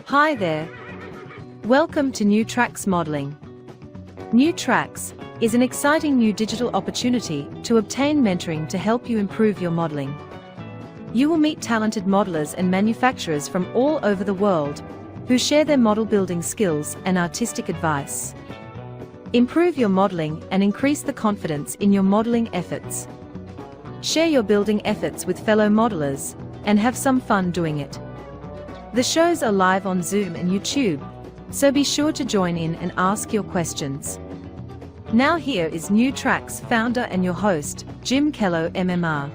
Hi there. Welcome to New Tracks Modeling. New Tracks is an exciting new digital opportunity to obtain mentoring to help you improve your modeling. You will meet talented modelers and manufacturers from all over the world who share their model building skills and artistic advice. Improve your modeling and increase the confidence in your modeling efforts. Share your building efforts with fellow modelers and have some fun doing it. The shows are live on Zoom and YouTube, so be sure to join in and ask your questions. Now here is New Tracks founder and your host, Jim Kello, MMR.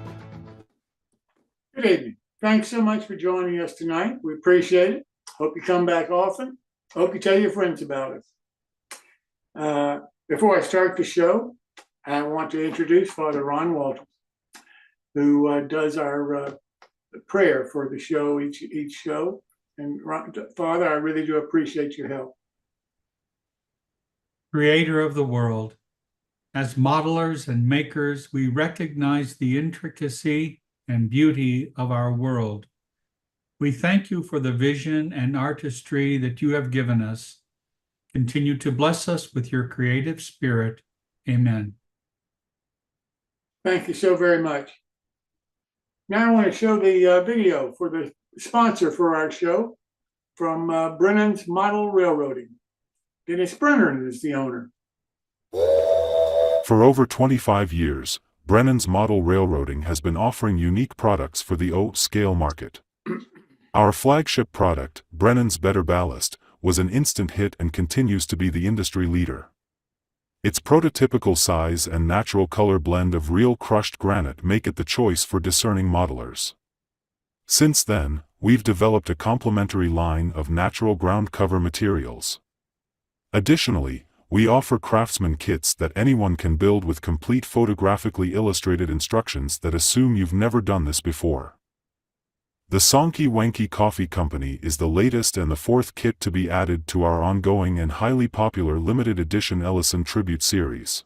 Good evening. Thanks so much for joining us tonight. We appreciate it. Hope you come back often. Hope you tell your friends about us. Before I start the show, I want to introduce Father Ron Walters, who does our prayer for the show, each show. And Father, I really do appreciate your help. Creator of the world, as modelers and makers, we recognize the intricacy and beauty of our world. We thank you for the vision and artistry that you have given us. Continue to bless us with your creative spirit. Amen. Thank you so very much. Now I want to show the video for the sponsor for our show from Brennan's Model Railroading. Dennis Brennan is the owner. For over 25 years, Brennan's Model Railroading has been offering unique products for the O-scale market. Our flagship product, Brennan's Better Ballast, was an instant hit and continues to be the industry leader. Its prototypical size and natural color blend of real crushed granite make it the choice for discerning modelers. Since then, we've developed a complementary line of natural ground cover materials. Additionally, we offer craftsman kits that anyone can build with complete photographically illustrated instructions that assume you've never done this before. The Sonky Wanky Coffee Company is the latest and the fourth kit to be added to our ongoing and highly popular limited edition Ellison Tribute series.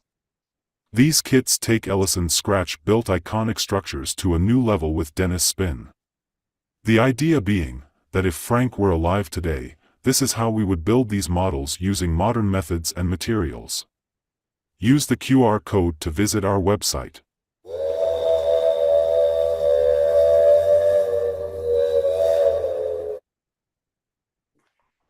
These kits take Ellison's scratch-built iconic structures to a new level with Dennis' spin. The idea being that if Frank were alive today, this is how we would build these models using modern methods and materials. Use the QR code to visit our website.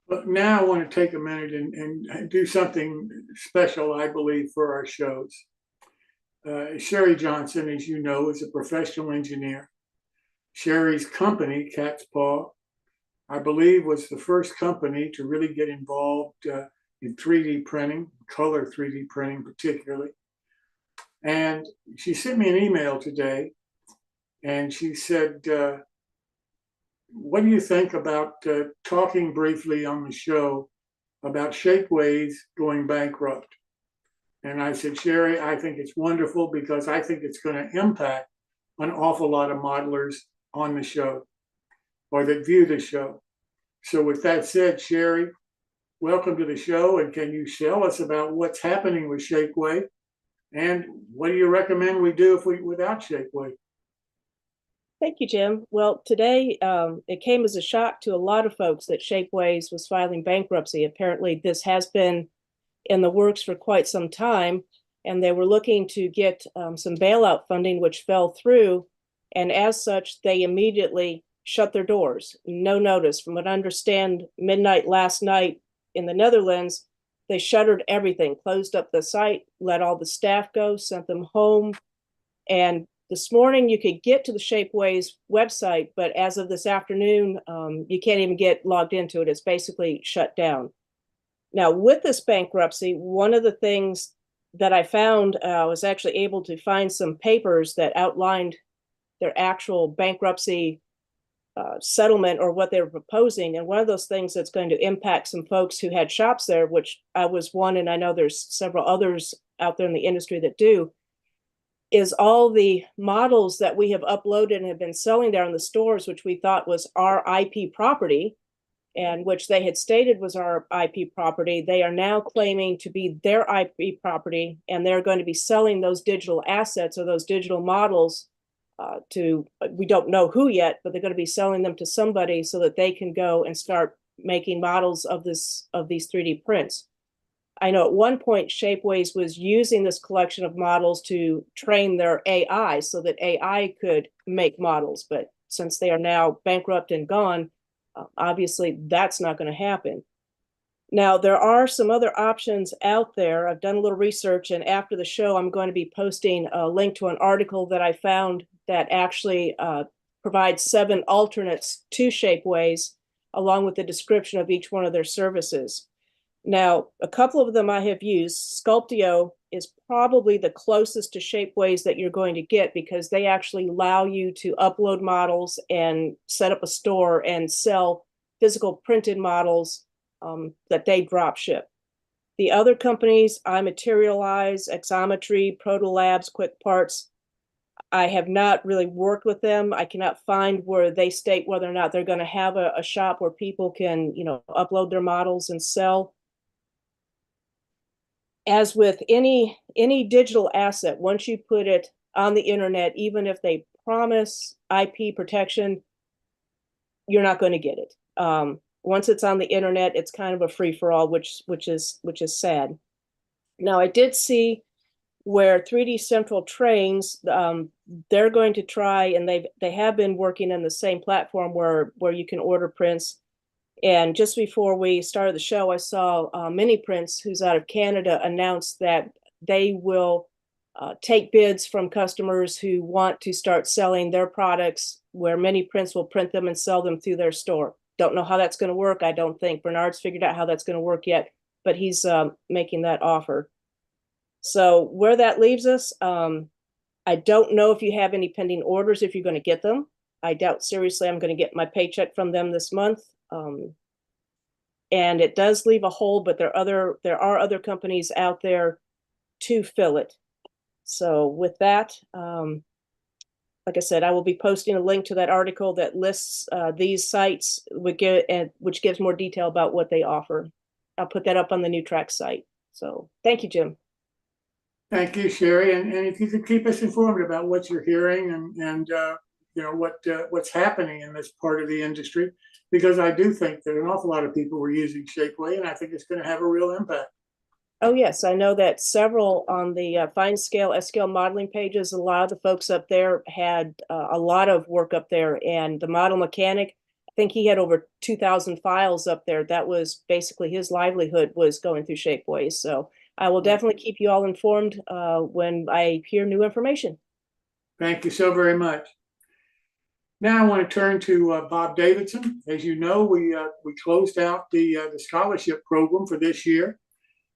But now I want to take a minute and do something special, I believe, for our shows. Sherri Johnson, as you know, is a professional engineer. Sherri's company, Cat's Paw, I believe was the first company to really get involved in 3D printing, color 3D printing particularly. And she sent me an email today and she said, what do you think about talking briefly on the show about Shapeways going bankrupt? And I said, Sherri, I think it's wonderful because I think it's going to impact an awful lot of modelers on the show or that view the show. So with that said, Sherri, welcome to the show. And can you tell us about what's happening with Shapeway? And what do you recommend we do without Shapeway? Thank you, Jim. Well, today it came as a shock to a lot of folks that Shapeways was filing bankruptcy. Apparently, this has been in the works for quite some time, and they were looking to get some bailout funding, which fell through. And as such, they immediately shut their doors. No notice. From what I understand, midnight last night in the Netherlands, they shuttered everything, closed up the site, let all the staff go, sent them home. And this morning, you could get to the Shapeways website, but as of this afternoon, you can't even get logged into it. It's basically shut down. Now, with this bankruptcy, one of the things that I found, was actually able to find some papers that outlined their actual bankruptcy settlement or what they were proposing. And one of those things that's going to impact some folks who had shops there, which I was one, and I know there's several others out there in the industry that do, is all the models that we have uploaded and have been selling there in the stores, which we thought was our IP property, and which they had stated was our IP property. They are now claiming to be their IP property, and they're going to be selling those digital assets or those digital models to, we don't know who yet, but they're going to be selling them to somebody so that they can go and start making models of these 3D prints. I know at one point Shapeways was using this collection of models to train their AI so that AI could make models, but since they are now bankrupt and gone, obviously that's not going to happen. Now, there are some other options out there. I've done a little research, and after the show, I'm going to be posting a link to an article that I found that actually provides 7 alternates to Shapeways, along with the description of each one of their services. Now, a couple of them I have used. Sculptio is probably the closest to Shapeways that you're going to get because they actually allow you to upload models and set up a store and sell physical printed models that they drop ship. The other companies, iMaterialize, Exometry, Protolabs, Quick Parts, I have not really worked with them. I cannot find where they state whether or not they're going to have a shop where people can, upload their models and sell. As with any digital asset, once you put it on the internet, even if they promise IP protection, you're not going to get it. Once it's on the internet, it's kind of a free-for-all, which is sad. Now, I did see where 3D Central trains, they're going to try, and they have been working on the same platform where you can order prints. And just before we started the show, I saw Mini Prints, who's out of Canada, announce that they will take bids from customers who want to start selling their products, where Mini Prints will print them and sell them through their store. Don't know how that's going to work. I don't think Bernard's figured out how that's going to work yet, but he's making that offer. So where that leaves us, I don't know if you have any pending orders, if you're going to get them. I doubt seriously I'm going to get my paycheck from them this month. And it does leave a hole, but there are other companies out there to fill it. So with that, like I said, I will be posting a link to that article that lists these sites, which gives more detail about what they offer. I'll put that up on the New Track site. So thank you, Jim. Thank you, Sherri. And if you could keep us informed about what you're hearing and what's happening in this part of the industry, because I do think that an awful lot of people were using Shapeway, and I think it's going to have a real impact. Oh, yes. I know that several on the fine scale, S-scale modeling pages, a lot of the folks up there had a lot of work up there. And the model mechanic, I think he had over 2,000 files up there. That was basically his livelihood, was going through Shapeways. So I will definitely keep you all informed when I hear new information. Thank you so very much. Now I want to turn to Bob Davidson. As you know, we closed out the scholarship program for this year.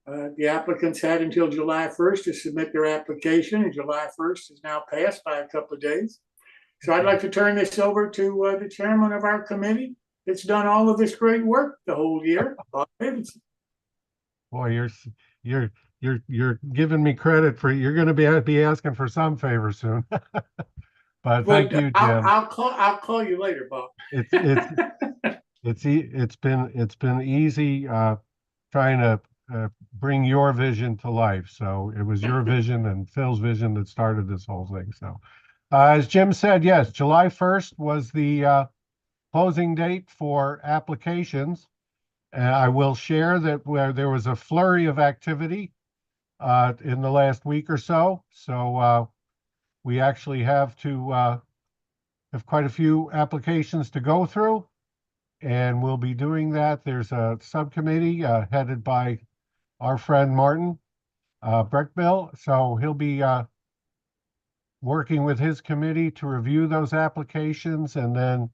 The applicants had until July 1st to submit their application, and July 1st is now passed by a couple of days. So I'd like to turn this over to the chairman of our committee that's done all of this great work the whole year, Bob Davidson. Boy, you're giving me credit for, you're going to be asking for some favor soon. But thank you, Jim. I'll call you later, Bob. It's been easy trying to bring your vision to life. So it was your vision and Phil's vision that started this whole thing. So as Jim said, yes, July 1st was the closing date for applications. I will share that where there was a flurry of activity in the last week or so. So we actually have quite a few applications to go through, and we'll be doing that. There's a subcommittee headed by our friend Martin Brechbiel. So he'll be working with his committee to review those applications, and then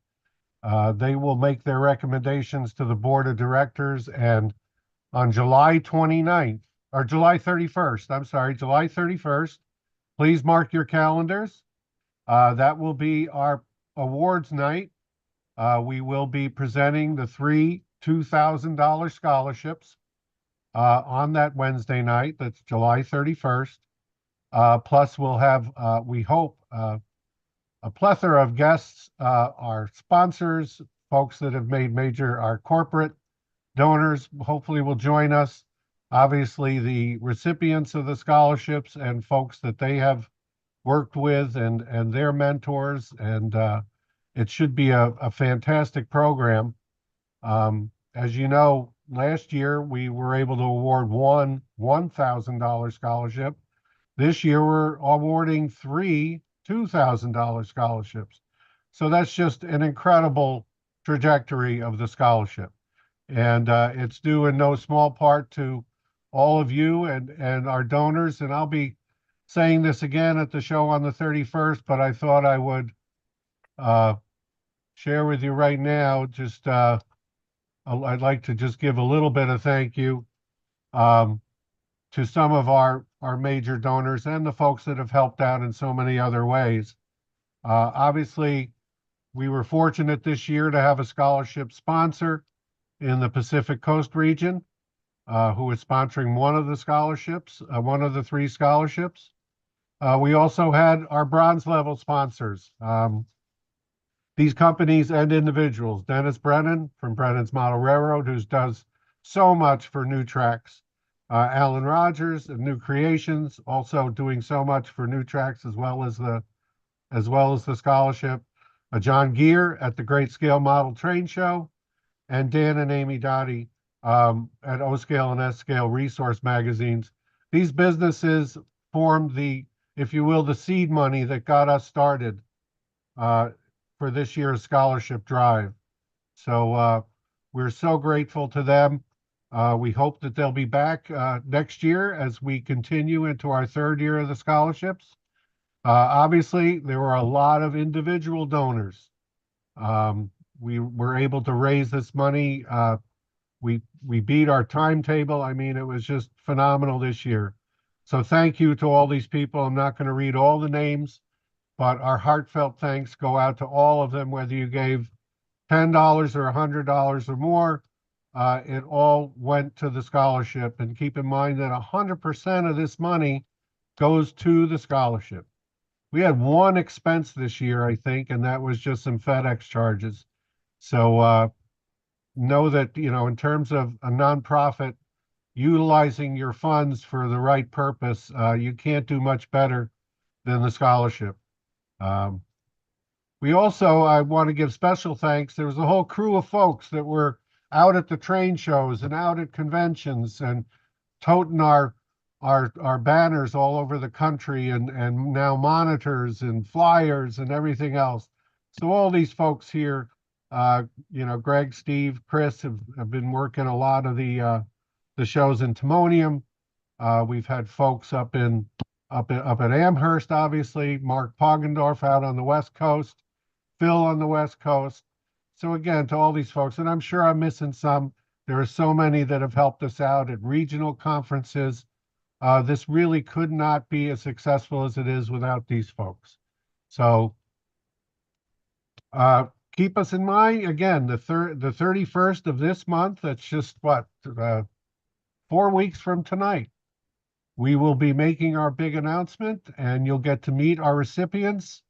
they will make their recommendations to the board of directors. And on July 29th, or July 31st, I'm sorry, July 31st, please mark your calendars. That will be our awards night. We will be presenting the 3 $2,000 scholarships on that Wednesday night. That's July 31st. Plus, we'll have, we hope, a plethora of guests, our sponsors, folks that have made our corporate donors, hopefully will join us. Obviously, the recipients of the scholarships and folks that they have worked with and their mentors. And it should be a fantastic program. As you know, last year we were able to award one $1,000 scholarship. This year we're awarding three $2,000 scholarships. So that's just an incredible trajectory of the scholarship. And it's due in no small part to all of you and our donors. And I'll be saying this again at the show on the 31st, but I thought I would share with you right now. Just I'd like to just give a little bit of thank you to some of our major donors and the folks that have helped out in so many other ways. Obviously, we were fortunate this year to have a scholarship sponsor in the Pacific Coast region who is sponsoring one of the scholarships, one of the three scholarships. We also had our bronze level sponsors. These companies and individuals, Dennis Brennan from Brennan's Model Railroad, who does so much for New Tracks. Alan Rogers of New Creations, also doing so much for New Tracks as well as the scholarship. John Gear at the Great Scale Model Train Show, and Dan and Amy Dottie at O Scale and S Scale Resource magazines. These businesses formed the, if you will, the seed money that got us started for this year's scholarship drive. So we're so grateful to them. We hope that they'll be back next year as we continue into our third year of the scholarships. Obviously, there were a lot of individual donors. We were able to raise this money. We beat our timetable. I mean, it was just phenomenal this year. So thank you to all these people. I'm not going to read all the names, but our heartfelt thanks go out to all of them, whether you gave $10 or $100 or more. It all went to the scholarship. And keep in mind that 100% of this money goes to the scholarship. We had one expense this year, I think, and that was just some FedEx charges. So know that, you know, in terms of a nonprofit utilizing your funds for the right purpose, you can't do much better than the scholarship. We also, I want to give special thanks. There was a whole crew of folks that were out at the train shows and out at conventions and toting our banners all over the country and now monitors and flyers and everything else. So all these folks here, you know, Greg, Steve, Chris have been working a lot of the shows in Timonium. We've had folks up at Amherst, obviously, Mark Poggendorf out on the West Coast, Phil on the West Coast. So again, to all these folks, and I'm sure I'm missing some, there are so many that have helped us out at regional conferences. This really could not be as successful as it is without these folks. So keep us in mind, again, the 31st of this month, that's just what, 4 weeks from tonight. We will be making our big announcement and you'll get to meet our recipients.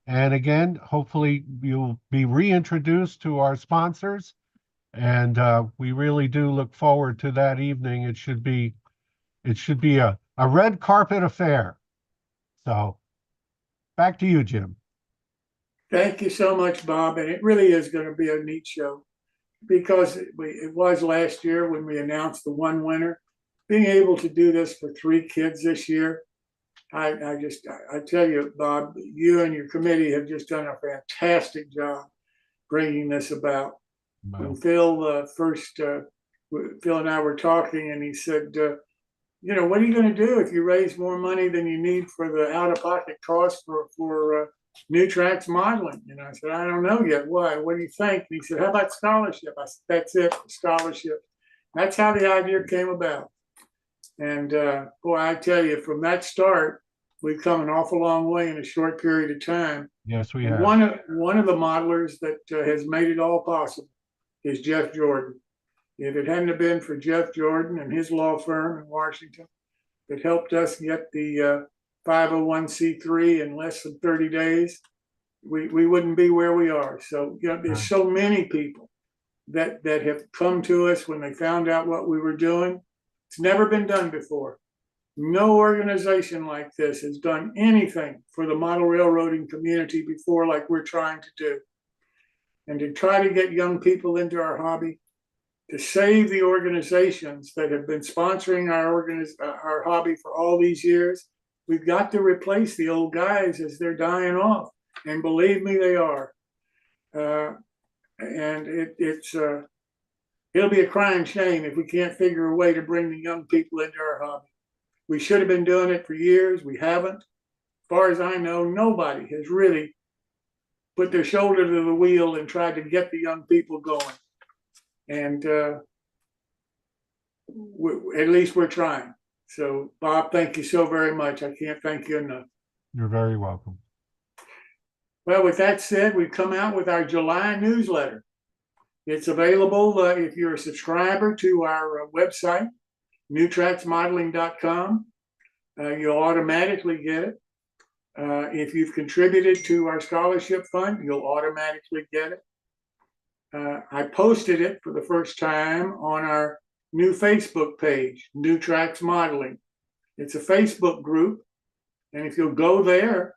And again, hopefully you'll be reintroduced to our sponsors. And we really do look forward to that evening. It should be a red carpet affair. So back to you, Jim. Thank you so much, Bob. And it really is going to be a neat show because it was last year when we announced the one winner. Being able to do this for 3 kids this year, I tell you, Bob, you and your committee have just done a fantastic job bringing this about. Wow. When Phil Phil and I were talking, and he said, you know, what are you going to do if you raise more money than you need for the out-of-pocket cost for New Tracks modeling? And I said, I don't know yet. Why? What do you think? And he said, how about scholarship? I said, that's it, scholarship. That's how the idea came about. And boy, I tell you, from that start, we've come an awful long way in a short period of time. Yes, we have. One of the modelers that has made it all possible is Jeff Jordan. If it hadn't have been for Jeff Jordan and his law firm in Washington that helped us get the 501c3 in less than 30 days, we wouldn't be where we are. So, you know, there's so many people that have come to us when they found out what we were doing. It's never been done before. No organization like this has done anything for the model railroading community before like we're trying to do. And to try to get young people into our hobby, to save the organizations that have been sponsoring our hobby for all these years. We've got to replace the old guys as they're dying off, and believe me, they are. And it'll be a crying shame if we can't figure a way to bring the young people into our hobby. We should have been doing it for years. We haven't. As far as I know, nobody has really put their shoulder to the wheel and tried to get the young people going. And at least we're trying. So, Bob, thank you so very much. I can't thank you enough. You're very welcome. Well, with that said, we've come out with our July newsletter. It's available if you're a subscriber to our website, newtracksmodeling.com. You'll automatically get it. If you've contributed to our scholarship fund, you'll automatically get it. I posted it for the first time on our new Facebook page, New Tracks Modeling. It's a Facebook group, and if you'll go there,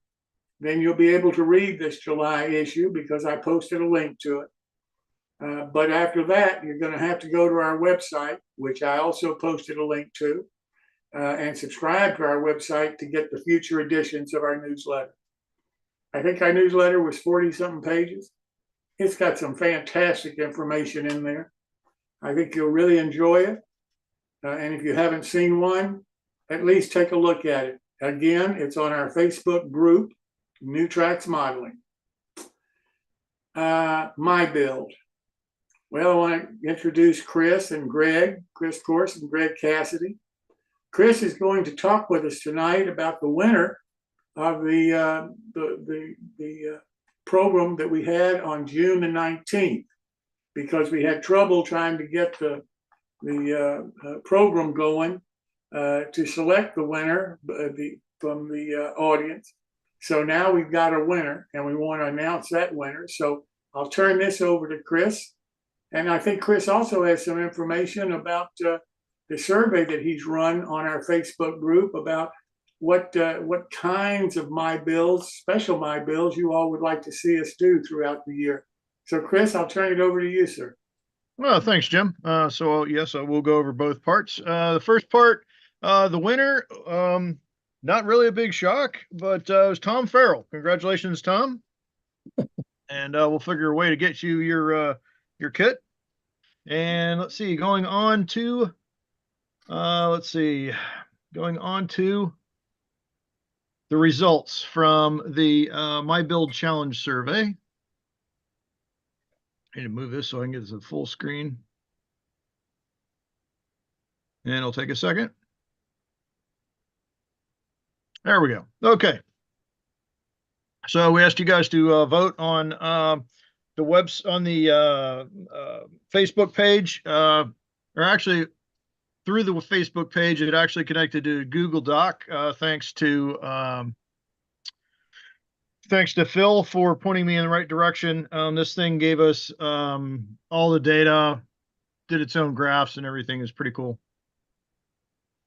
then you'll be able to read this July issue because I posted a link to it. But after that, you're going to have to go to our website, which I also posted a link to, and subscribe to our website to get the future editions of our newsletter. I think our newsletter was 40-something pages. It's got some fantastic information in there. I think you'll really enjoy it. And if you haven't seen one, at least take a look at it. Again, it's on our Facebook group, New Tracks Modeling. MyBuild. Well, I want to introduce Chris Course and Greg Cassidy. Chris is going to talk with us tonight about the winner of the program that we had on June the 19th, because we had trouble trying to get the program going to select the winner from the audience. So now we've got a winner, and we want to announce that winner. So I'll turn this over to Chris. And I think Chris also has some information about the survey that he's run on our Facebook group about what kinds of special MyBuilds you all would like to see us do throughout the year. So Chris, I'll turn it over to you, sir. Well, thanks, Jim. So yes, I will go over both parts. The first part, the winner, not really a big shock, but it was Tom Farrell. Congratulations, Tom. And we'll figure a way to get you your kit. And let's see, going on to the results from the MyBuild Challenge survey. I need to move this so I can get this at full screen. And it'll take a second. There we go. Okay. So we asked you guys to vote on the Facebook page, or actually through the Facebook page, it actually connected to Google Doc, thanks to Phil for pointing me in the right direction. This thing gave us all the data, did its own graphs and everything. Is pretty cool.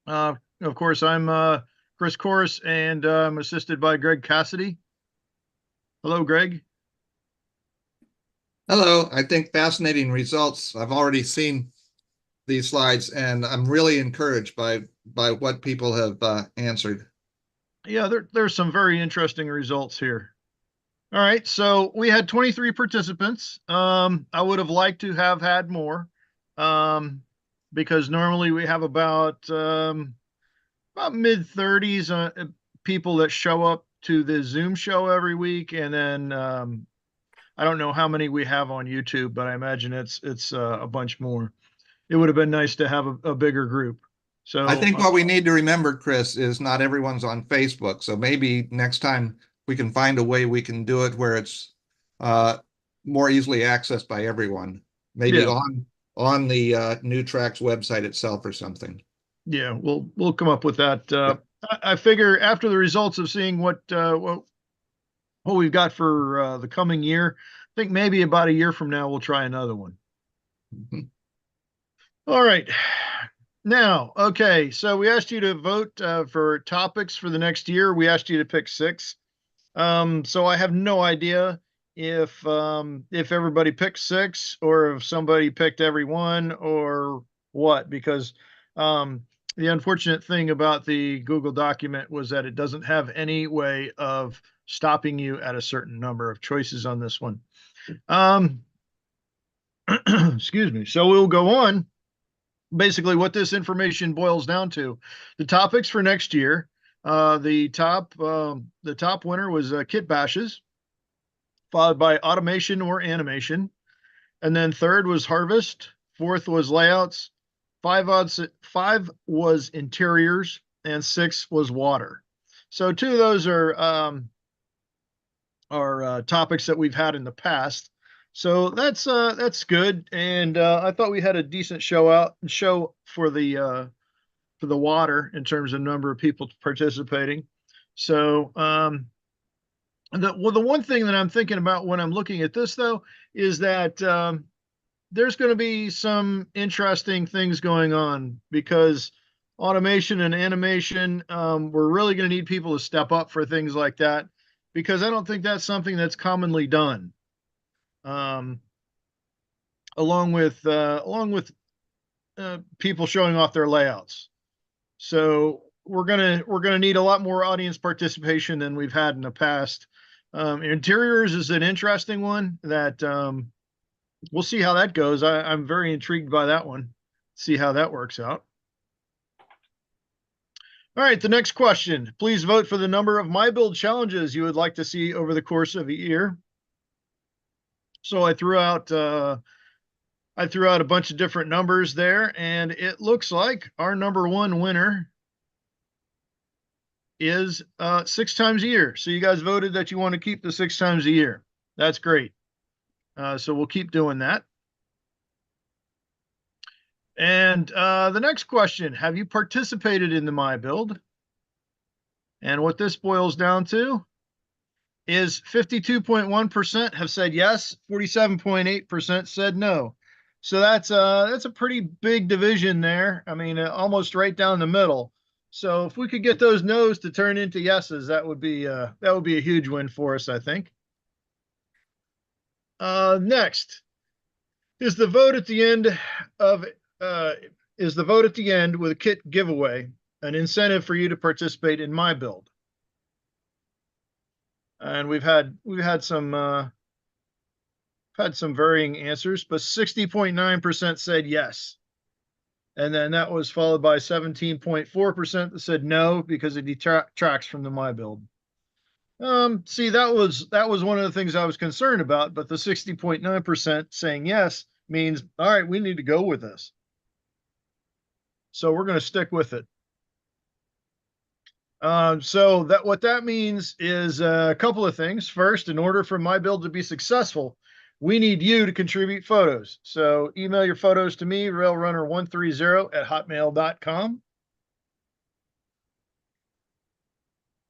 Of course, I'm Chris Corse, and I'm assisted by Greg Cassidy. Hello, Greg. Hello. I think fascinating results. I've already seen these slides, and I'm really encouraged by what people have answered. Yeah, there's some very interesting results here. All right, so we had 23 participants. I would have liked to have had more, because normally we have about mid-30s people that show up to the Zoom show every week, and then I don't know how many we have on YouTube, but I imagine it's a bunch more. It would have been nice to have a bigger group. So I think what we need to remember, Chris, is not everyone's on Facebook. So maybe next time we can find a way we can do it where it's more easily accessed by everyone. Maybe on the New Tracks website itself or something. Yeah, we'll come up with that. I figure after the results of seeing what we've got for the coming year, I think maybe about a year from now we'll try another one. Mm-hmm. All right. Now, okay, so we asked you to vote for topics for the next year. We asked you to pick 6. So I have no idea if everybody picked 6 or if somebody picked every one or what, because the unfortunate thing about the Google document was that it doesn't have any way of stopping you at a certain number of choices on this one. Excuse me. So we'll go on. Basically, what this information boils down to, the topics for next year. The top winner was kit bashes, followed by automation or animation, and then third was harvest. Fourth was layouts. Five was interiors, and 6 was water. So 2 of those are topics that we've had in the past. So that's good, and I thought we had a decent show for the water in terms of number of people participating. So the one thing that I'm thinking about when I'm looking at this though is that there's going to be some interesting things going on, because automation and animation, we're really going to need people to step up for things like that, because I don't think that's something that's commonly done. Along with people showing off their layouts. So we're gonna need a lot more audience participation than we've had in the past. Interiors is an interesting one that we'll see how that goes. I'm very intrigued by that one. See how that works out. All right, the next question. Please vote for the number of MyBuild challenges you would like to see over the course of a year. So I threw out a bunch of different numbers there, and it looks like our number 1 winner is 6 times a year. So you guys voted that you want to keep the 6 times a year. That's great. So we'll keep doing that. And the next question, have you participated in the MyBuild? And what this boils down to is 52.1% have said yes, 47.8% said no. So that's a pretty big division there. I mean, almost right down the middle. So if we could get those no's to turn into yeses, that would be a huge win for us, I think. Next is the vote at the end with a kit giveaway, an incentive for you to participate in MyBuild. And we've had some varying answers, but 60.9% said yes. And then that was followed by 17.4% that said no, because it detracts from the MyBuild. See, that was one of the things I was concerned about, but the 60.9% saying yes means, all right, we need to go with this. So we're going to stick with it. So what that means is a couple of things. First, in order for MyBuild to be successful, we need you to contribute photos. So email your photos to me, railrunner130@hotmail.com.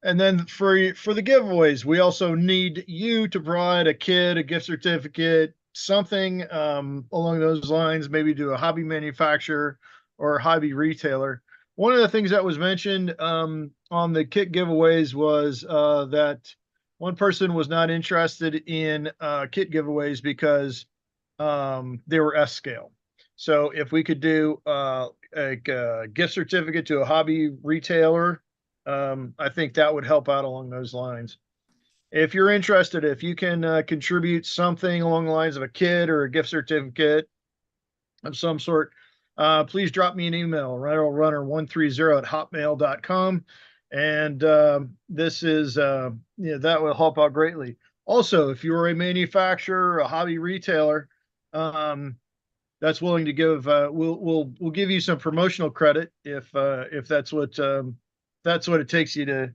And then for the giveaways, we also need you to provide a kit, a gift certificate, something along those lines, maybe to a hobby manufacturer or a hobby retailer. One of the things that was mentioned on the kit giveaways was that one person was not interested in kit giveaways because they were S scale. So if we could do a gift certificate to a hobby retailer, I think that would help out along those lines. If you're interested, if you can contribute something along the lines of a kit or a gift certificate of some sort, please drop me an email, railrunner130@hotmail.com. And this is, that will help out greatly. Also, if you're a manufacturer, a hobby retailer, that's willing to give, we'll give you some promotional credit if that's what it takes you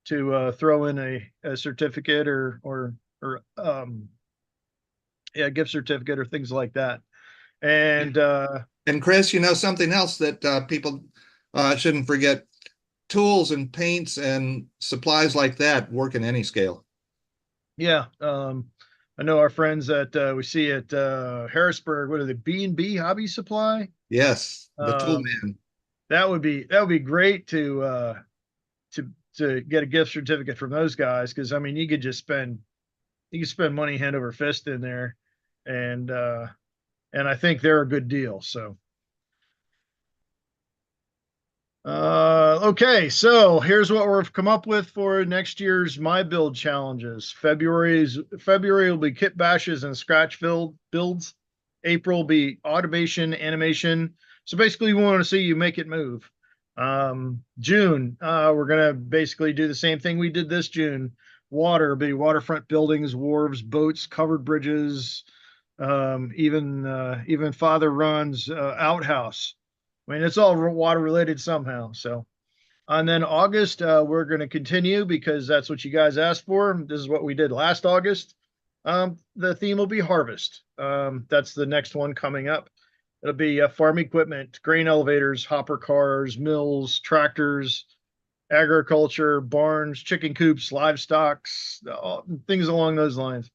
to throw in a certificate or gift certificate or things like that. And Chris, something else that people shouldn't forget, tools and paints and supplies like that work in any scale. Yeah. I know our friends that we see at Harrisburg, what are they, B&B Hobby Supply? Yes, the tool man. That would be great to get a gift certificate from those guys, because I mean you could just spend you can spend money hand over fist in there, and I think they're a good deal. So. Okay, so here's what we've come up with for next year's MyBuild challenges. February will be kit bashes and scratch builds. April will be automation, animation. So basically, we want to see you make it move. June, we're gonna basically do the same thing we did this June. Water, be waterfront buildings, wharves, boats, covered bridges, even father runs outhouse. I mean, it's all water related somehow. So, and then August, we're going to continue because that's what you guys asked for. This is what we did last August. The theme will be harvest. That's the next one coming up. It'll be farm equipment, grain elevators, hopper cars, mills, tractors, agriculture, barns, chicken coops, livestock, things along those lines.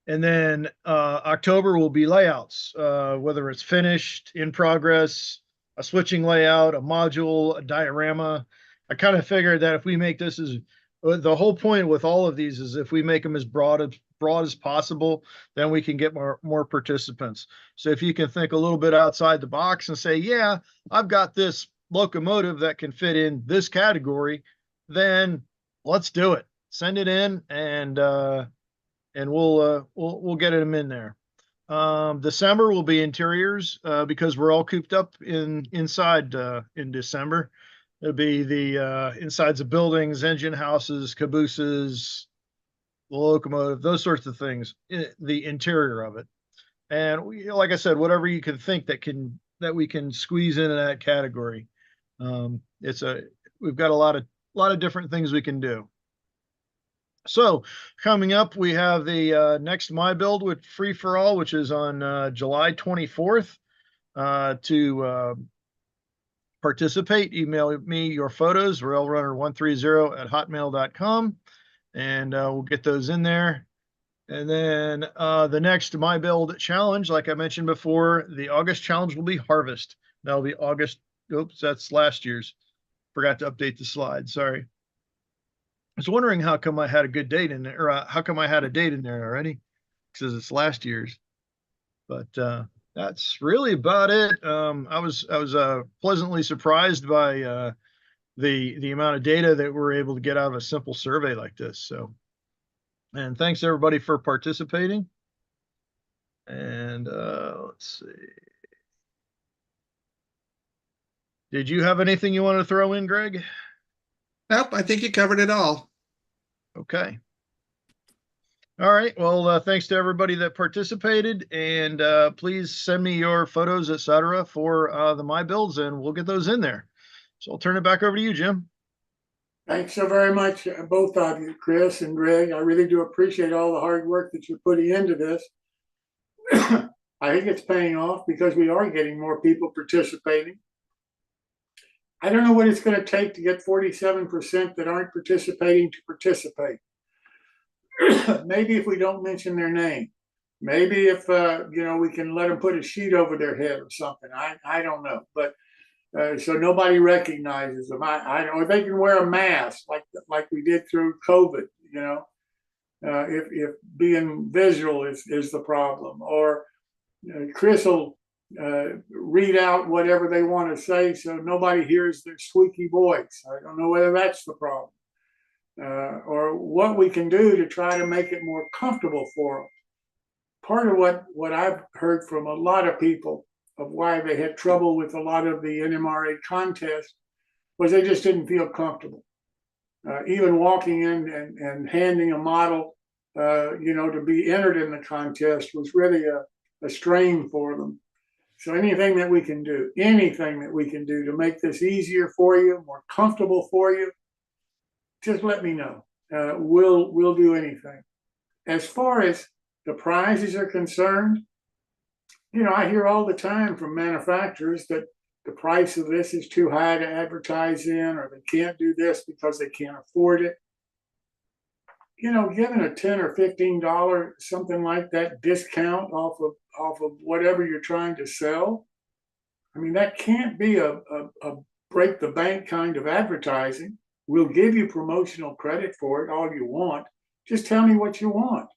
And then October will be layouts, whether it's finished, in progress, a switching layout, a module, a diorama. I kind of figured that if we make this as the whole point with all of these is if we make them as broad as possible, then we can get more participants. So if you can think a little bit outside the box and say, yeah, I've got this locomotive that can fit in this category, then let's do it. Send it in and we'll get them in there. December will be interiors because we're all cooped up inside in December. It'll be the insides of buildings, engine houses, cabooses, the locomotive, those sorts of things, the interior of it. And like I said, whatever you can think that we can squeeze into that category. We've got a lot of different things we can do. So coming up, we have the next MyBuild with Free for All, which is on July 24th. To participate, email me your photos, railrunner130@hotmail.com, and we'll get those in there. And then the next MyBuild challenge, like I mentioned before, the August challenge will be Harvest. That'll be August. Oops, that's last year's. Forgot to update the slide. Sorry. I was wondering how come I had a good date in there, or how come I had a date in there already, because it's last year's. But that's really about it. I was pleasantly surprised by the amount of data that we're able to get out of a simple survey like this. So, and thanks everybody for participating. And let's see. Did you have anything you want to throw in, Greg? Nope, I think you covered it all. Okay. All right. Well, thanks to everybody that participated, and please send me your photos, etc., for the MyBuilds, and we'll get those in there. So I'll turn it back over to you, Jim. Thanks so very much, both of you, Chris and Greg. I really do appreciate all the hard work that you're putting into this. I think it's paying off because we are getting more people participating. I don't know what it's going to take to get 47% that aren't participating to participate. Maybe if we don't mention their name, maybe if we can let them put a sheet over their head or something. I don't know, but so nobody recognizes them. Or they can wear a mask like we did through COVID. If being visual is the problem, or Chris will read out whatever they want to say so nobody hears their squeaky voice. I don't know whether that's the problem. Or what we can do to try to make it more comfortable for them. Part of what I've heard from a lot of people of why they had trouble with a lot of the NMRA contests was they just didn't feel comfortable. Even walking in and handing a model, to be entered in the contest was really a strain for them. So anything that we can do to make this easier for you, more comfortable for you, just let me know. We'll do anything. As far as the prizes are concerned, I hear all the time from manufacturers that the price of this is too high to advertise in, or they can't do this because they can't afford it. Given a $10 or $15, something like that, discount off of whatever you're trying to sell, I mean, that can't be a break the bank kind of advertising. We'll give you promotional credit for it all you want. Just tell me what you want.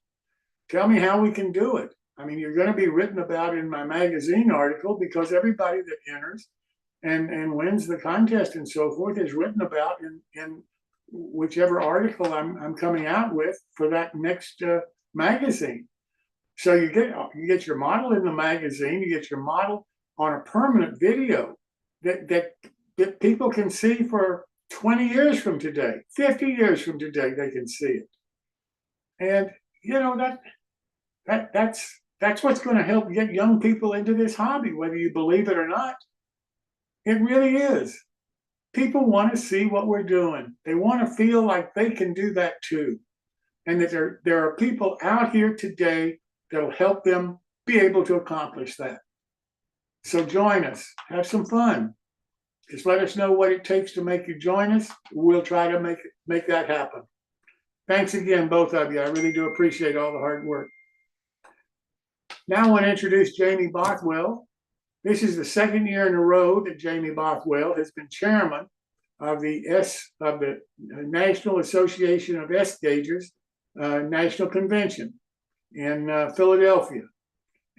Tell me how we can do it. I mean, you're going to be written about in my magazine article because everybody that enters and wins the contest and so forth is written about in whichever article I'm coming out with for that next magazine. So you get your model in the magazine, you get your model on a permanent video that people can see for 20 years from today, 50 years from today, they can see it. And you know, that's what's going to help get young people into this hobby, whether you believe it or not. It really is. People want to see what we're doing. They want to feel like they can do that too. And that there are people out here today that'll help them be able to accomplish that. So join us, have some fun. Just let us know what it takes to make you join us. We'll try to make that happen. Thanks again, both of you. I really do appreciate all the hard work. Now I want to introduce Jamie Bothwell. This is the second year in a row that Jamie Bothwell has been chairman of the National Association of S-Gagers National Convention in Philadelphia.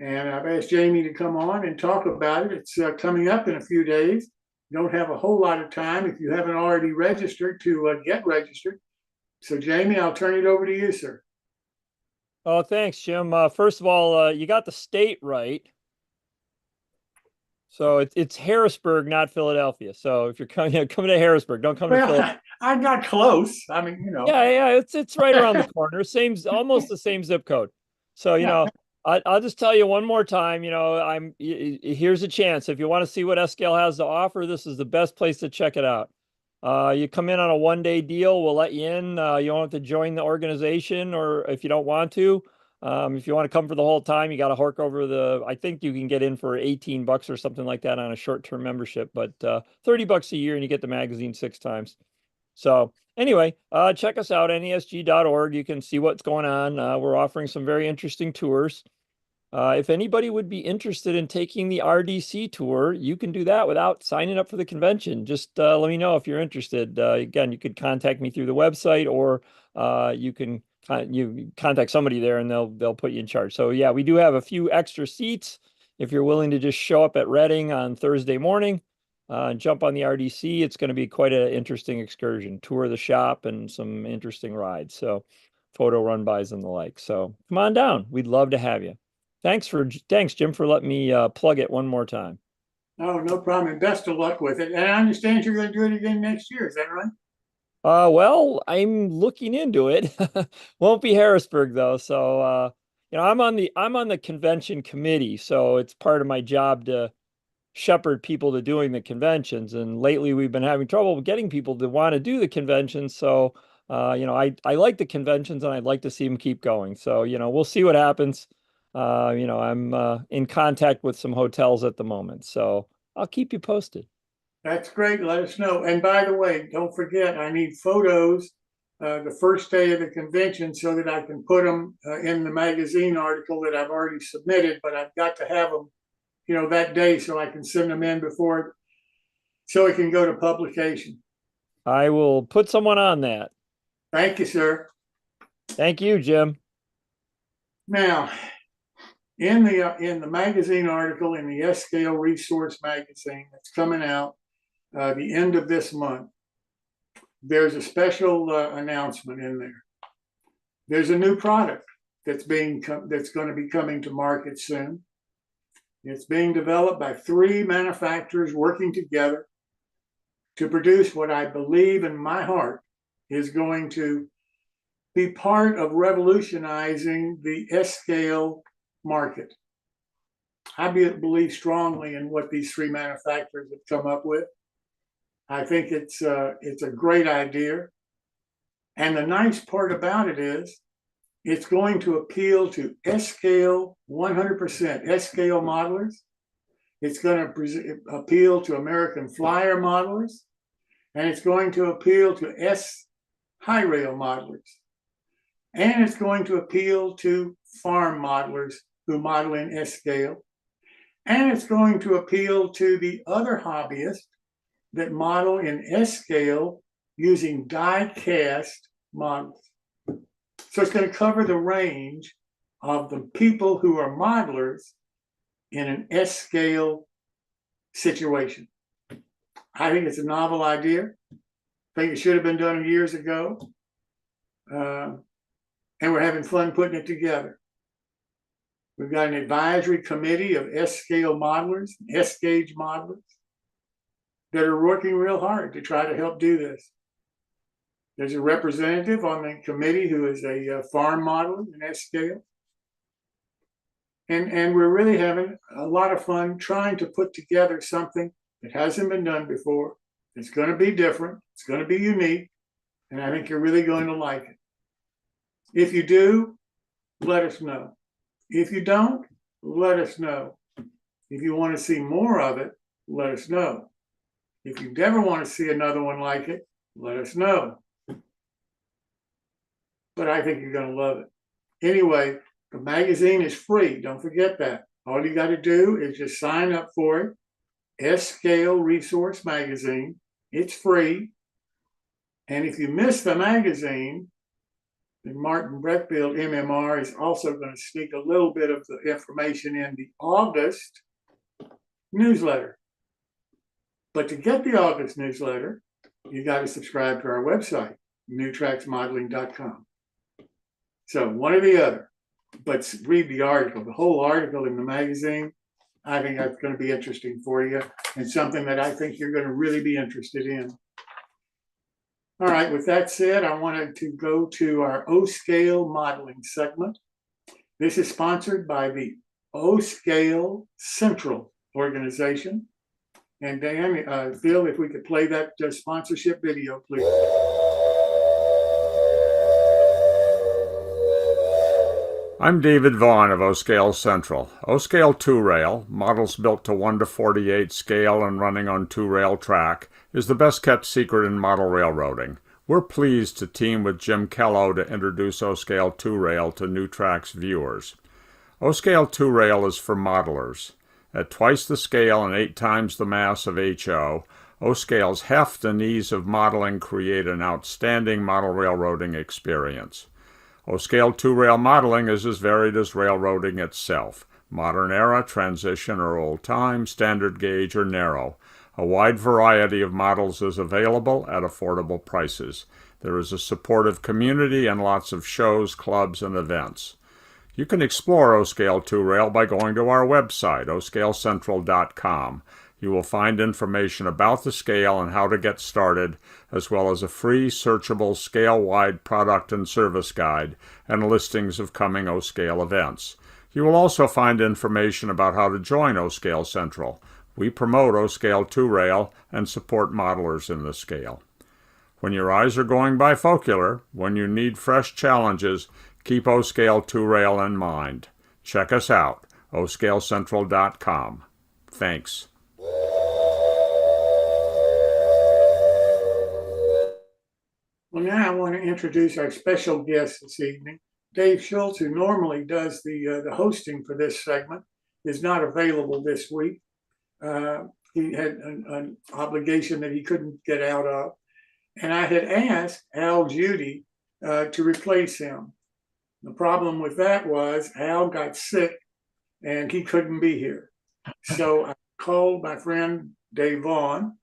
And I've asked Jamie to come on and talk about it. It's coming up in a few days. You don't have a whole lot of time if you haven't already registered to get registered. So Jamie, I'll turn it over to you, sir. Oh, thanks, Jim. First of all, you got the state right. So it's Harrisburg, not Philadelphia. So if you're coming to Harrisburg, don't come to Philadelphia. I got close. I mean, you know. Yeah, it's right around the corner. Almost the same zip code. So I'll just tell you one more time. Here's a chance. If you want to see what S-Scale has to offer, this is the best place to check it out. You come in on a one-day deal, we'll let you in. You don't have to join the organization, or if you don't want to. If you want to come for the whole time, you got to hork over I think you can get in for $18 or something like that on a short-term membership, but $30 a year and you get the magazine 6 times. So anyway, check us out, NESG.org. You can see what's going on. We're offering some very interesting tours. If anybody would be interested in taking the RDC tour, you can do that without signing up for the convention. Just let me know if you're interested. Again, you could contact me through the website, or you can contact somebody there and they'll put you in charge. So yeah, we do have a few extra seats if you're willing to just show up at Reading on Thursday morning and jump on the RDC. It's going to be quite an interesting excursion, tour the shop and some interesting rides. So photo run-bys and the like. So come on down. We'd love to have you. Thanks, Jim, for letting me plug it one more time. Oh, no problem. And best of luck with it. And I understand you're going to do it again next year. Is that right? Well, I'm looking into it. Won't be Harrisburg though. So, I'm on the convention committee, so it's part of my job to shepherd people to doing the conventions. And lately we've been having trouble getting people to want to do the conventions. So, I like the conventions and I'd like to see them keep going. So, we'll see what happens. I'm in contact with some hotels at the moment, so I'll keep you posted. That's great. Let us know. And by the way, don't forget, I need photos the first day of the convention so that I can put them in the magazine article that I've already submitted, but I've got to have them, that day so I can send them in before, so it can go to publication. I will put someone on that. Thank you, sir. Thank you, Jim. Now, in the magazine article in the S-Scale Resource magazine that's coming out the end of this month, there's a special announcement in there. There's a new product that's going to be coming to market soon. It's being developed by 3 manufacturers working together to produce what I believe in my heart is going to be part of revolutionizing the S-Scale market. I believe strongly in what these 3 manufacturers have come up with. I think it's a great idea. And the nice part about it is it's going to appeal to S-Scale 100%, S-Scale modelers. It's going to appeal to American Flyer modelers. And it's going to appeal to high rail modelers. And it's going to appeal to farm modelers who model in S-Scale. And it's going to appeal to the other hobbyists that model in S-Scale using die-cast models. So it's going to cover the range of the people who are modelers in an S-scale situation. I think it's a novel idea. I think it should have been done years ago. And we're having fun putting it together. We've got an advisory committee of S-scale modelers, S-gauge modelers that are working real hard to try to help do this. There's a representative on the committee who is a farm modeler in S-scale. And we're really having a lot of fun trying to put together something that hasn't been done before. It's going to be different. It's going to be unique. And I think you're really going to like it. If you do, let us know. If you don't, let us know. If you want to see more of it, let us know. If you never want to see another one like it, let us know. But I think you're going to love it. Anyway, the magazine is free. Don't forget that. All you got to do is just sign up for it. S-Scale Resource Magazine. It's free. And if you miss the magazine, then Martin Brechbiel, MMR, is also going to sneak a little bit of the information in the August newsletter. But to get the August newsletter, you got to subscribe to our website, newtracksmodeling.com. So one or the other, but read the article, the whole article in the magazine. I think that's going to be interesting for you and something that I think you're going to really be interested in. All right, with that said, I wanted to go to our O-Scale modeling segment. This is sponsored by the O-Scale Central organization. And Dan, Phil, if we could play that sponsorship video, please. I'm David Vaughn of O-Scale Central. O-Scale 2-rail, models built to 1:48 scale and running on 2-rail track, is the best-kept secret in model railroading. We're pleased to team with Jim Kello to introduce O-Scale 2-rail to New Tracks viewers. O-Scale 2-rail is for modelers. At twice the scale and 8 times the mass of HO, O-Scale's heft and ease of modeling create an outstanding model railroading experience. O-Scale 2-rail modeling is as varied as railroading itself. Modern era, transition or old time, standard gauge or narrow. A wide variety of models is available at affordable prices. There is a supportive community and lots of shows, clubs, and events. You can explore O-Scale 2-rail by going to our website, oscalecentral.com. You will find information about the scale and how to get started, as well as a free, searchable, scale-wide product and service guide and listings of coming O-Scale events. You will also find information about how to join O-Scale Central. We promote O-Scale 2-rail and support modelers in the scale. When your eyes are going bifocular, when you need fresh challenges, keep O-Scale 2-rail in mind. Check us out, oscalecentral.com. Thanks. Well, now I want to introduce our special guest this evening. Dave Schultz, who normally does the hosting for this segment, is not available this week. He had an obligation that he couldn't get out of. And I had asked Al Judy to replace him. The problem with that was Al got sick and he couldn't be here. So I called my friend Dave Vaughn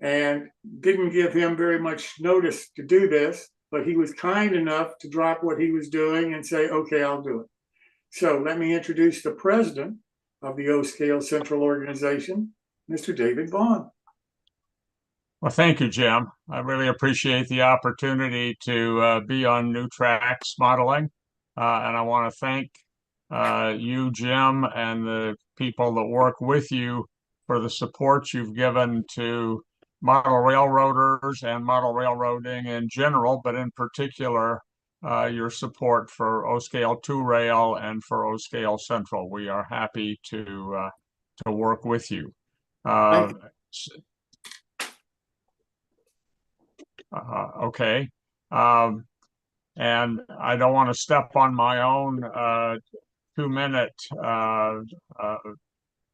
and didn't give him very much notice to do this, but he was kind enough to drop what he was doing and say, okay, I'll do it. So let me introduce the president of the O-Scale Central organization, Mr. David Vaughn. Well, thank you, Jim. I really appreciate the opportunity to be on New Tracks Modeling. And I want to thank you, Jim, and the people that work with you for the support you've given to model railroaders and model railroading in general, but in particular, your support for O-Scale 2-rail and for O-Scale Central. We are happy to work with you. Okay. And I don't want to step on my own 2-minute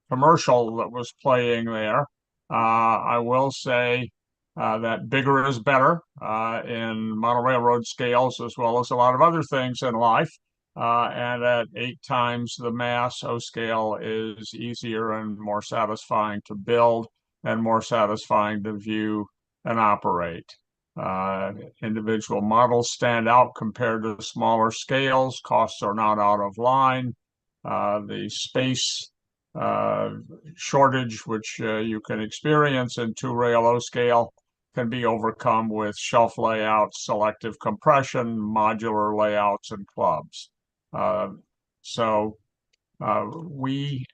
commercial that was playing there. I will say that bigger is better in model railroad scales, as well as a lot of other things in life. And at 8 times the mass, O scale is easier and more satisfying to build and more satisfying to view and operate. Individual models stand out compared to smaller scales. Costs are not out of line. The space shortage, which you can experience in 2-rail O scale, can be overcome with shelf layouts, selective compression, modular layouts, and clubs. We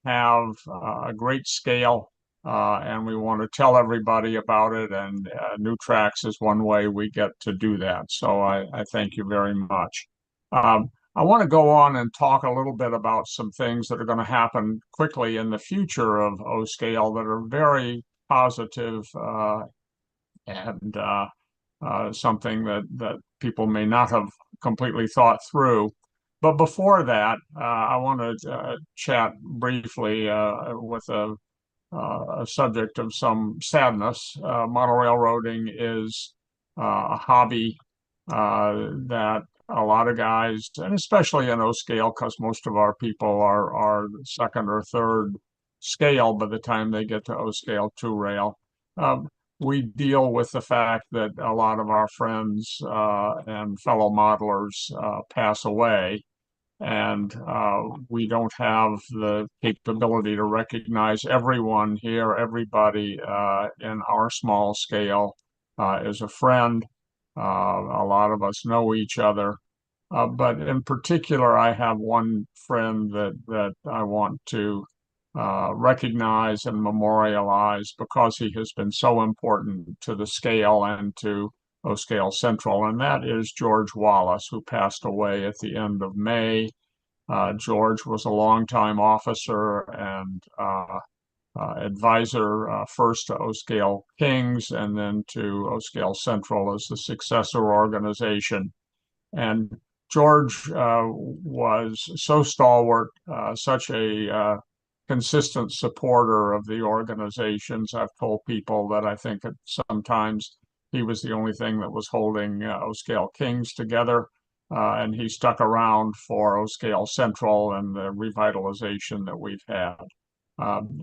have a great scale, and we want to tell everybody about it, and New Tracks is one way we get to do that. So I thank you very much. I want to go on and talk a little bit about some things that are going to happen quickly in the future of O scale that are very positive and something that people may not have completely thought through. But before that, I want to chat briefly with a subject of some sadness. Model railroading is a hobby that a lot of guys, and especially in O scale, because most of our people are second or third scale by the time they get to O scale 2-rail. We deal with the fact that a lot of our friends and fellow modelers pass away, and we don't have the capability to recognize everyone here. Everybody in our small scale is a friend. A lot of us know each other. But in particular, I have one friend that I want to recognize and memorialize because he has been so important to the scale and to O Scale Central, and that is George Wallace, who passed away at the end of May. George was a longtime officer and advisor, first to O Scale Kings and then to O Scale Central as the successor organization. And George was so stalwart, such a consistent supporter of the organizations. I've told people that I think that sometimes he was the only thing that was holding O Scale Kings together, and he stuck around for O Scale Central and the revitalization that we've had.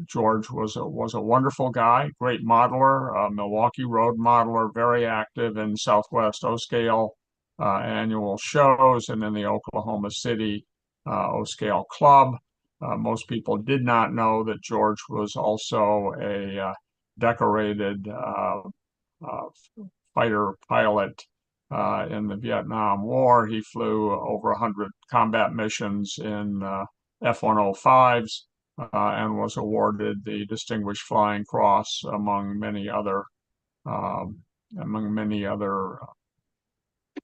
George was a wonderful guy, great modeler, Milwaukee Road modeler, very active in Southwest O Scale annual shows and in the Oklahoma City O Scale Club. Most people did not know that George was also a decorated fighter pilot in the Vietnam War. He flew over 100 combat missions in F-105s and was awarded the Distinguished Flying Cross among many other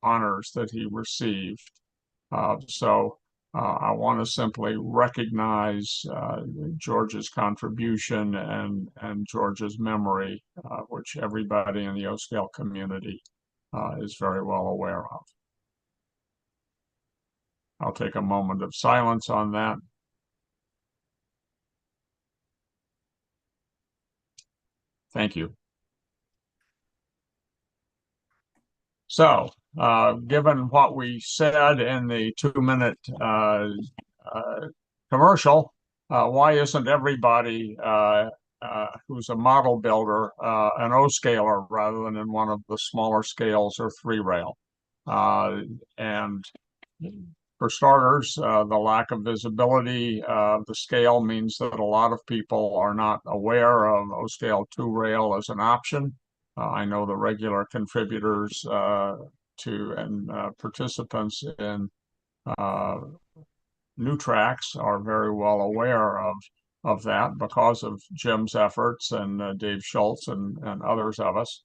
honors that he received. I want to simply recognize George's contribution and George's memory, which everybody in the O Scale community is very well aware of. I'll take a moment of silence on that. Thank you. So, given what we said in the 2-minute commercial, why isn't everybody who's a model builder an O-scaler rather than in one of the smaller scales or 3-rail? And for starters, the lack of visibility of the scale means that a lot of people are not aware of O-scale 2-rail as an option. I know the regular contributors to and participants in New Tracks are very well aware of that because of Jim's efforts and Dave Schultz and others of us.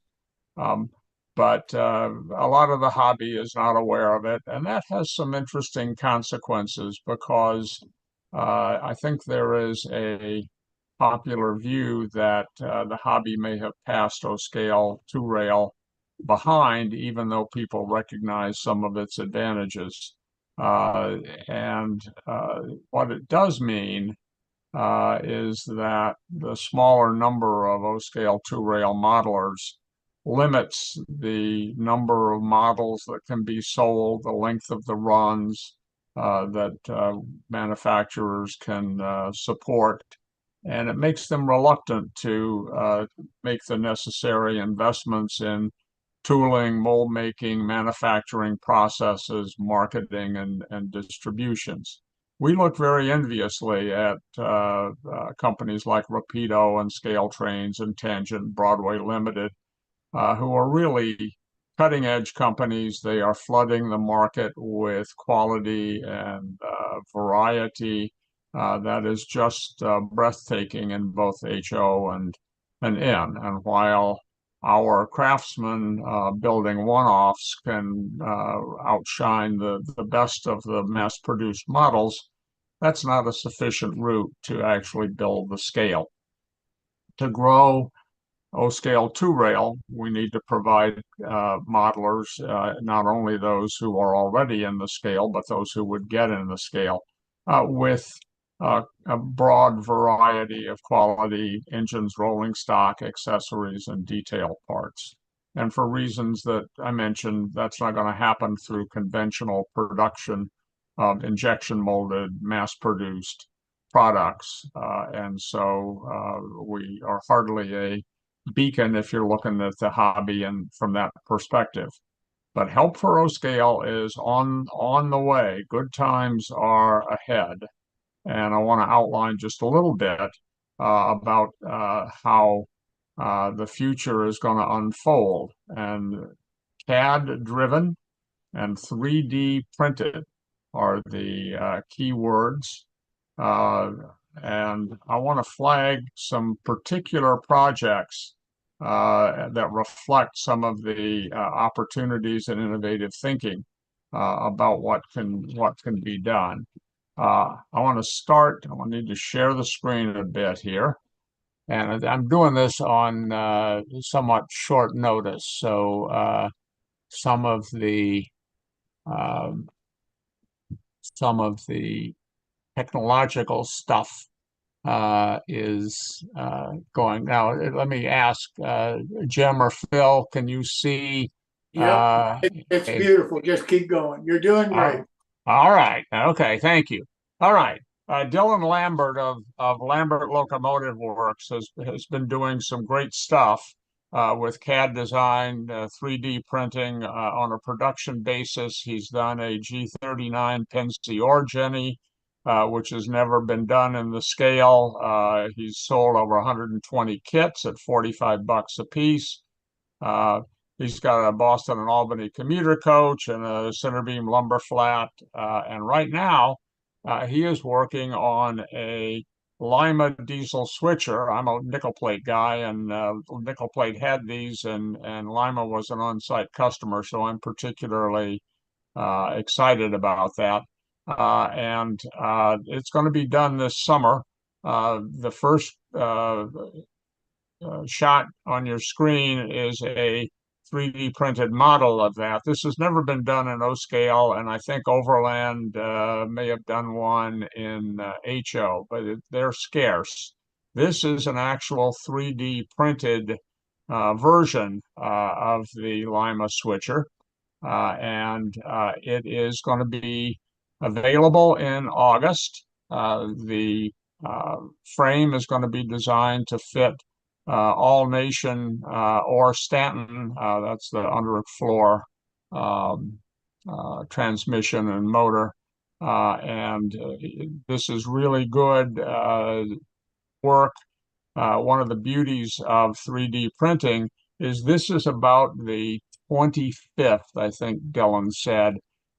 But a lot of the hobby is not aware of it, and that has some interesting consequences because I think there is a popular view that the hobby may have passed O-scale 2-rail behind, even though people recognize some of its advantages. What it does mean is that the smaller number of O-scale 2-rail modelers limits the number of models that can be sold, the length of the runs that manufacturers can support. And it makes them reluctant to make the necessary investments in tooling, mold making, manufacturing processes, marketing, and distributions. We look very enviously at companies like Rapido and Scale Trains and Tangent, Broadway Limited, who are really cutting edge companies. They are flooding the market with quality and variety that is just breathtaking in both HO and N. And while our craftsmen building one-offs can outshine the best of the mass-produced models, that's not a sufficient route to actually build the scale. To grow O-scale 2-rail, we need to provide modelers, not only those who are already in the scale, but those who would get in the scale, with a broad variety of quality engines, rolling stock, accessories, and detail parts. And for reasons that I mentioned, that's not going to happen through conventional production of injection molded, mass-produced products. And so we are hardly a beacon if you're looking at the hobby and from that perspective. But help for O-scale is on the way. Good times are ahead. And I want to outline just a little bit about how the future is going to unfold. And CAD driven and 3D printed are the key words. And I want to flag some particular projects that reflect some of the opportunities and innovative thinking about what can be done. I want to need to share the screen a bit here. And I'm doing this on somewhat short notice. So some of the technological stuff is going. Now, let me ask Jim or Phil, can you see? Yeah, it's beautiful. Just keep going. You're doing great. All right. Okay. Thank you. All right. Dylan Lambert of Lambert Locomotive Works has been doing some great stuff with CAD design, 3D printing on a production basis. He's done a G39 Pennsy Origeny, which has never been done in the scale. He's sold over 120 kits at $45 a piece. He's got a Boston and Albany commuter coach and a center beam lumber flat. And right now, he is working on a Lima diesel switcher. I'm a nickel plate guy, and nickel plate had these, and Lima was an on-site customer, so I'm particularly excited about that. And it's going to be done this summer. The first shot on your screen is a 3D printed model of that. This has never been done in O-scale, and I think Overland may have done one in HO, but they're scarce. This is an actual 3D printed version of the Lima switcher, and it is going to be available in August. The frame is going to be designed to fit All Nation or Stanton. That's the underfloor transmission and motor. And this is really good work. One of the beauties of 3D printing is this is about the 25th, I think Dylan said,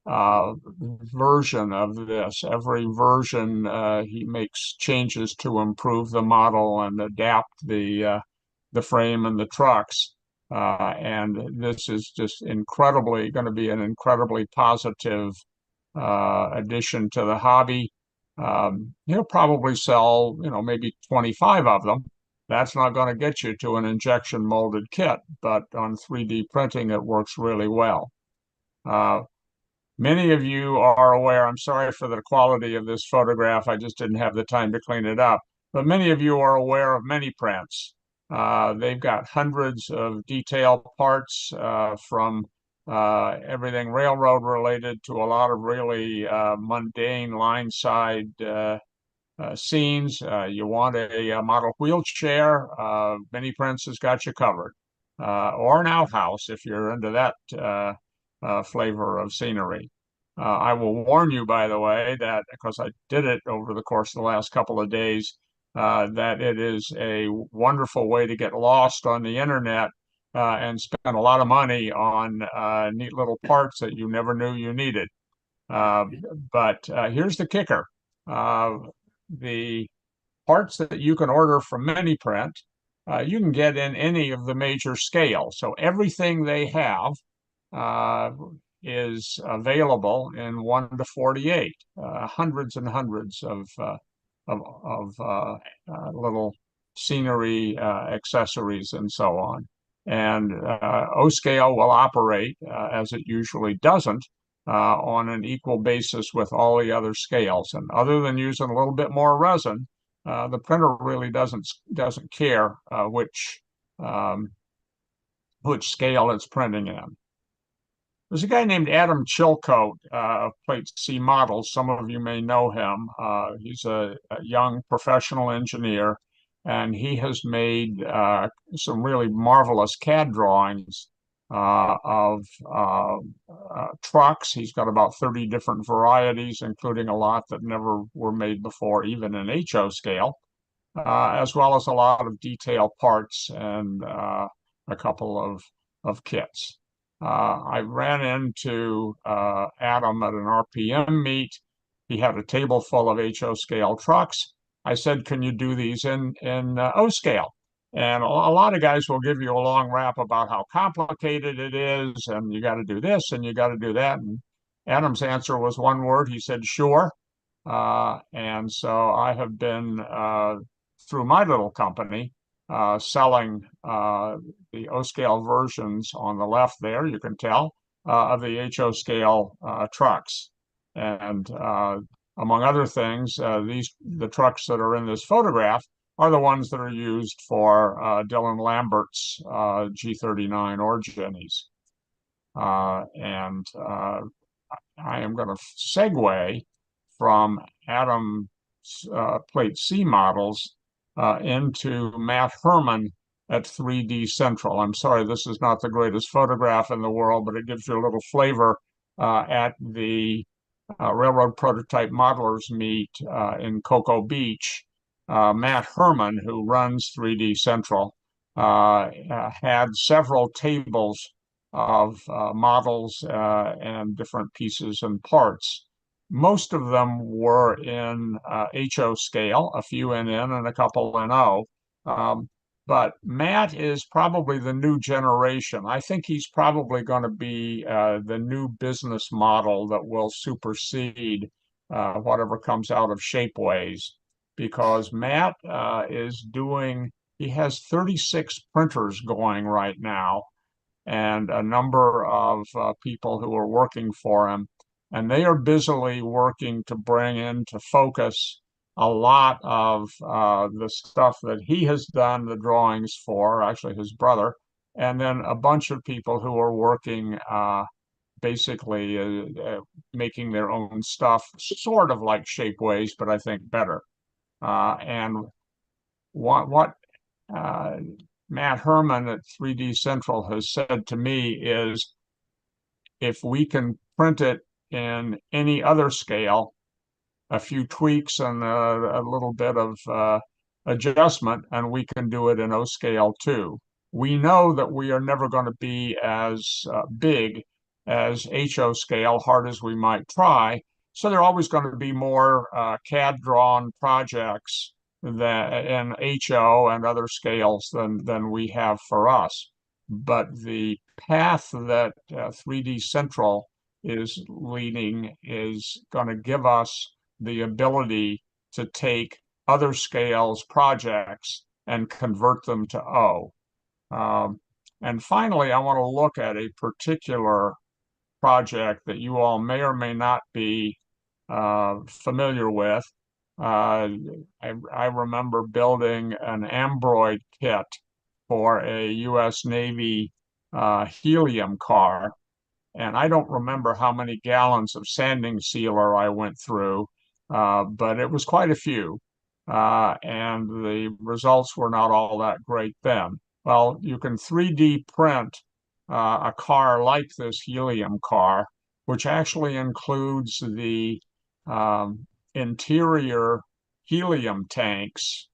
version of this. Every version he makes changes to improve the model and adapt the frame and the trucks. And this is just going to be an incredibly positive addition to the hobby. He'll probably sell, maybe 25 of them. That's not going to get you to an injection molded kit, but on 3D printing, it works really well. Many of you are aware, I'm sorry for the quality of this photograph, I just didn't have the time to clean it up, but many of you are aware of mini prints. They've got hundreds of detail parts from everything railroad related to a lot of really mundane line side scenes. You want a model wheelchair, Mini Prince has got you covered. Or an outhouse if you're into that flavor of scenery. I will warn you, by the way, that because I did it over the course of the last couple of days, that it is a wonderful way to get lost on the internet and spend a lot of money on neat little parts that you never knew you needed. But here's the kicker. The parts that you can order from MiniPrint, you can get in any of the major scales. So everything they have is available in 1 to 48, hundreds and hundreds of little scenery accessories and so on. And O-Scale will operate, as it usually doesn't, on an equal basis with all the other scales. And other than using a little bit more resin, the printer really doesn't care which scale it's printing in. There's a guy named Adam Chilcote of Plate C Models. Some of you may know him. He's a young professional engineer, and he has made some really marvelous CAD drawings of trucks. He's got about 30 different varieties, including a lot that never were made before, even in HO scale, as well as a lot of detail parts and a couple of kits. I ran into Adam at an RPM meet. He had a table full of HO scale trucks. I said, can you do these in O scale? And a lot of guys will give you a long rap about how complicated it is, and you got to do this and you got to do that. And Adam's answer was one word. He said, sure. And so I have been, through my little company, selling the O-scale versions on the left there, you can tell, of the HO scale trucks. And among other things, the trucks that are in this photograph are the ones that are used for Dylan Lambert's G39 or Jenny's. And I am going to segue from Adam's Plate C models into Matt Herman at 3D Central. I'm sorry, this is not the greatest photograph in the world, but it gives you a little flavor at the Railroad Prototype Modelers Meet in Cocoa Beach. Matt Herman, who runs 3D Central, had several tables of models and different pieces and parts. Most of them were in HO scale, a few in N and a couple in O. But Matt is probably the new generation. I think he's probably going to be the new business model that will supersede whatever comes out of Shapeways, because Matt he has 36 printers going right now and a number of people who are working for him. And they are busily working to bring into focus a lot of the stuff that he has done the drawings for, actually his brother, and then a bunch of people who are working basically making their own stuff, sort of like Shapeways, but I think better. And what Matt Herman at 3D Central has said to me is, if we can print it in any other scale, a few tweaks and a little bit of adjustment, and we can do it in O scale too. We know that we are never going to be as big as HO scale, hard as we might try. So there are always going to be more CAD drawn projects that in HO and other scales than we have for us. But the path that 3D Central is leading is going to give us the ability to take other scales projects and convert them to O. And finally, I want to look at a particular project that you all may or may not be familiar with. I remember building an Ambroid kit for a U.S. Navy helium car. And I don't remember how many gallons of sanding sealer I went through, but it was quite a few. And the results were not all that great then. Well, you can 3D print a car like this helium car, which actually includes the interior helium tanks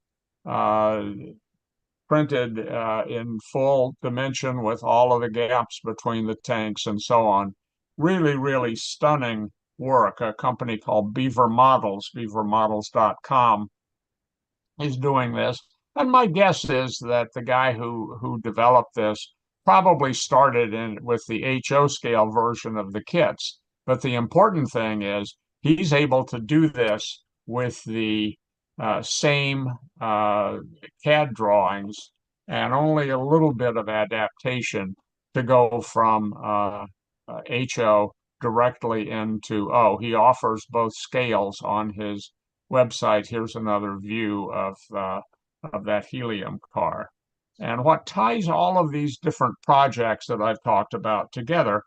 printed in full dimension with all of the gaps between the tanks and so on. Really, really stunning work. A company called Beaver Models, beavermodels.com, is doing this. And my guess is that the guy who developed this probably started in with the HO scale version of the kits. But the important thing is he's able to do this with the same CAD drawings and only a little bit of adaptation to go from HO directly into O. He offers both scales on his website. Here's another view of that helium car. And what ties all of these different projects that I've talked about together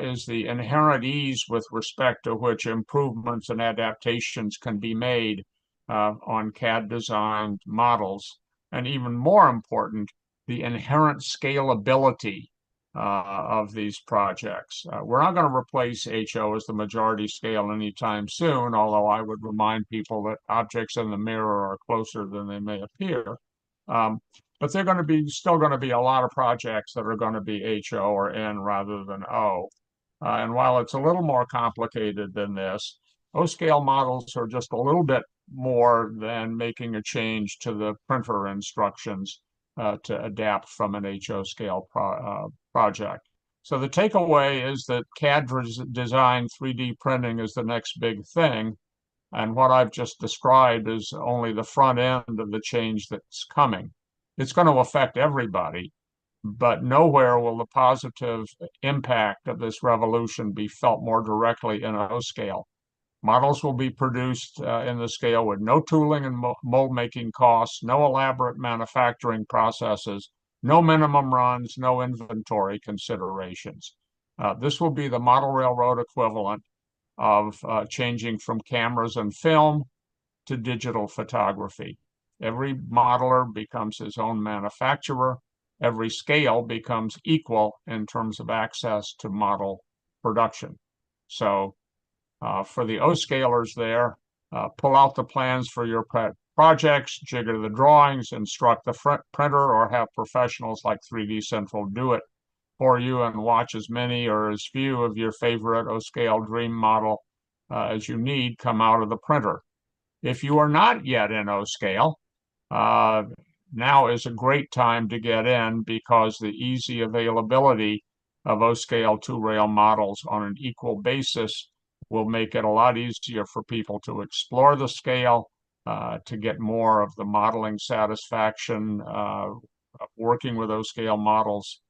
is the inherent ease with respect to which improvements and adaptations can be made on CAD designed models. And even more important, the inherent scalability of these projects. We're not going to replace HO as the majority scale anytime soon, although I would remind people that objects in the mirror are closer than they may appear. But they're going to be still going to be a lot of projects that are going to be HO or N rather than O. And while it's a little more complicated than this, O-scale models are just a little bit more than making a change to the printer instructions to adapt from an HO scale project. So the takeaway is that CAD design 3D printing is the next big thing. And what I've just described is only the front end of the change that's coming. It's going to affect everybody, but nowhere will the positive impact of this revolution be felt more directly in O scale. Models will be produced in the scale with no tooling and mold making costs, no elaborate manufacturing processes, no minimum runs, no inventory considerations. This will be the model railroad equivalent of changing from cameras and film to digital photography. Every modeler becomes his own manufacturer. Every scale becomes equal in terms of access to model production. So for the O-scalers there, pull out the plans for your projects, jigger the drawings, instruct the printer, or have professionals like 3D Central do it for you, and watch as many or as few of your favorite O-scale dream model as you need come out of the printer. If you are not yet in O-scale, now is a great time to get in, because the easy availability of O-scale 2-rail models on an equal basis will make it a lot easier for people to explore the scale, to get more of the modeling satisfaction of working with O-scale models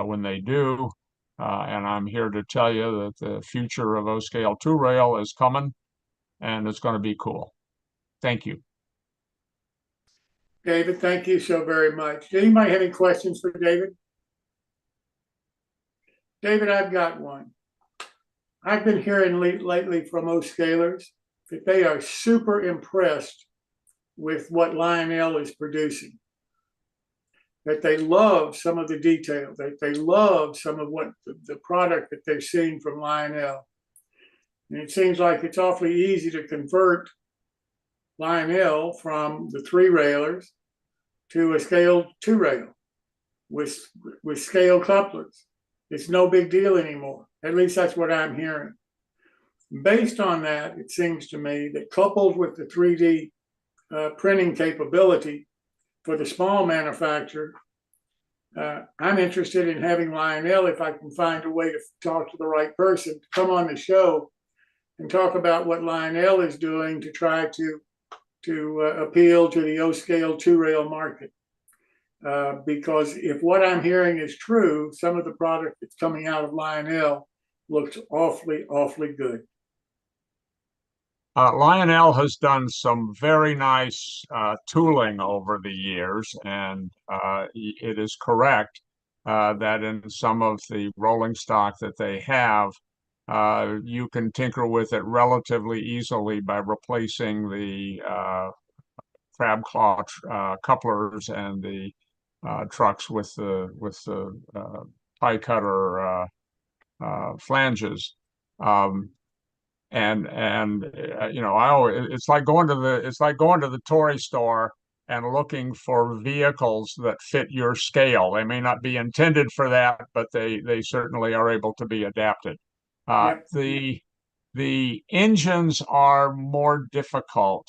when they do. And I'm here to tell you that the future of O-scale 2-rail is coming, and it's going to be cool. Thank you. David, thank you so very much. Does anybody have any questions for David? David, I've got one. I've been hearing lately from O-scalers that they are super impressed with what Lionel is producing, that they love some of the detail, that they love some of what the product that they're seeing from Lionel. And it seems like it's awfully easy to convert Lionel from the 3-railers to a scale 2-rail with scale couplers. It's no big deal anymore. At least that's what I'm hearing. Based on that, it seems to me that coupled with the 3D printing capability for the small manufacturer, I'm interested in having Lionel, if I can find a way to talk to the right person, to come on the show and talk about what Lionel is doing to try to appeal to the O-scale 2-rail market. Because if what I'm hearing is true, some of the product that's coming out of Lionel looks awfully, awfully good. Lionel has done some very nice tooling over the years, and it is correct that in some of the rolling stock that they have, you can tinker with it relatively easily by replacing the crab claw couplers and the trucks with the pie cutter flanges. You know, it's like going to the toy store and looking for vehicles that fit your scale. They may not be intended for that, but they certainly are able to be adapted. Yep. The engines are more difficult,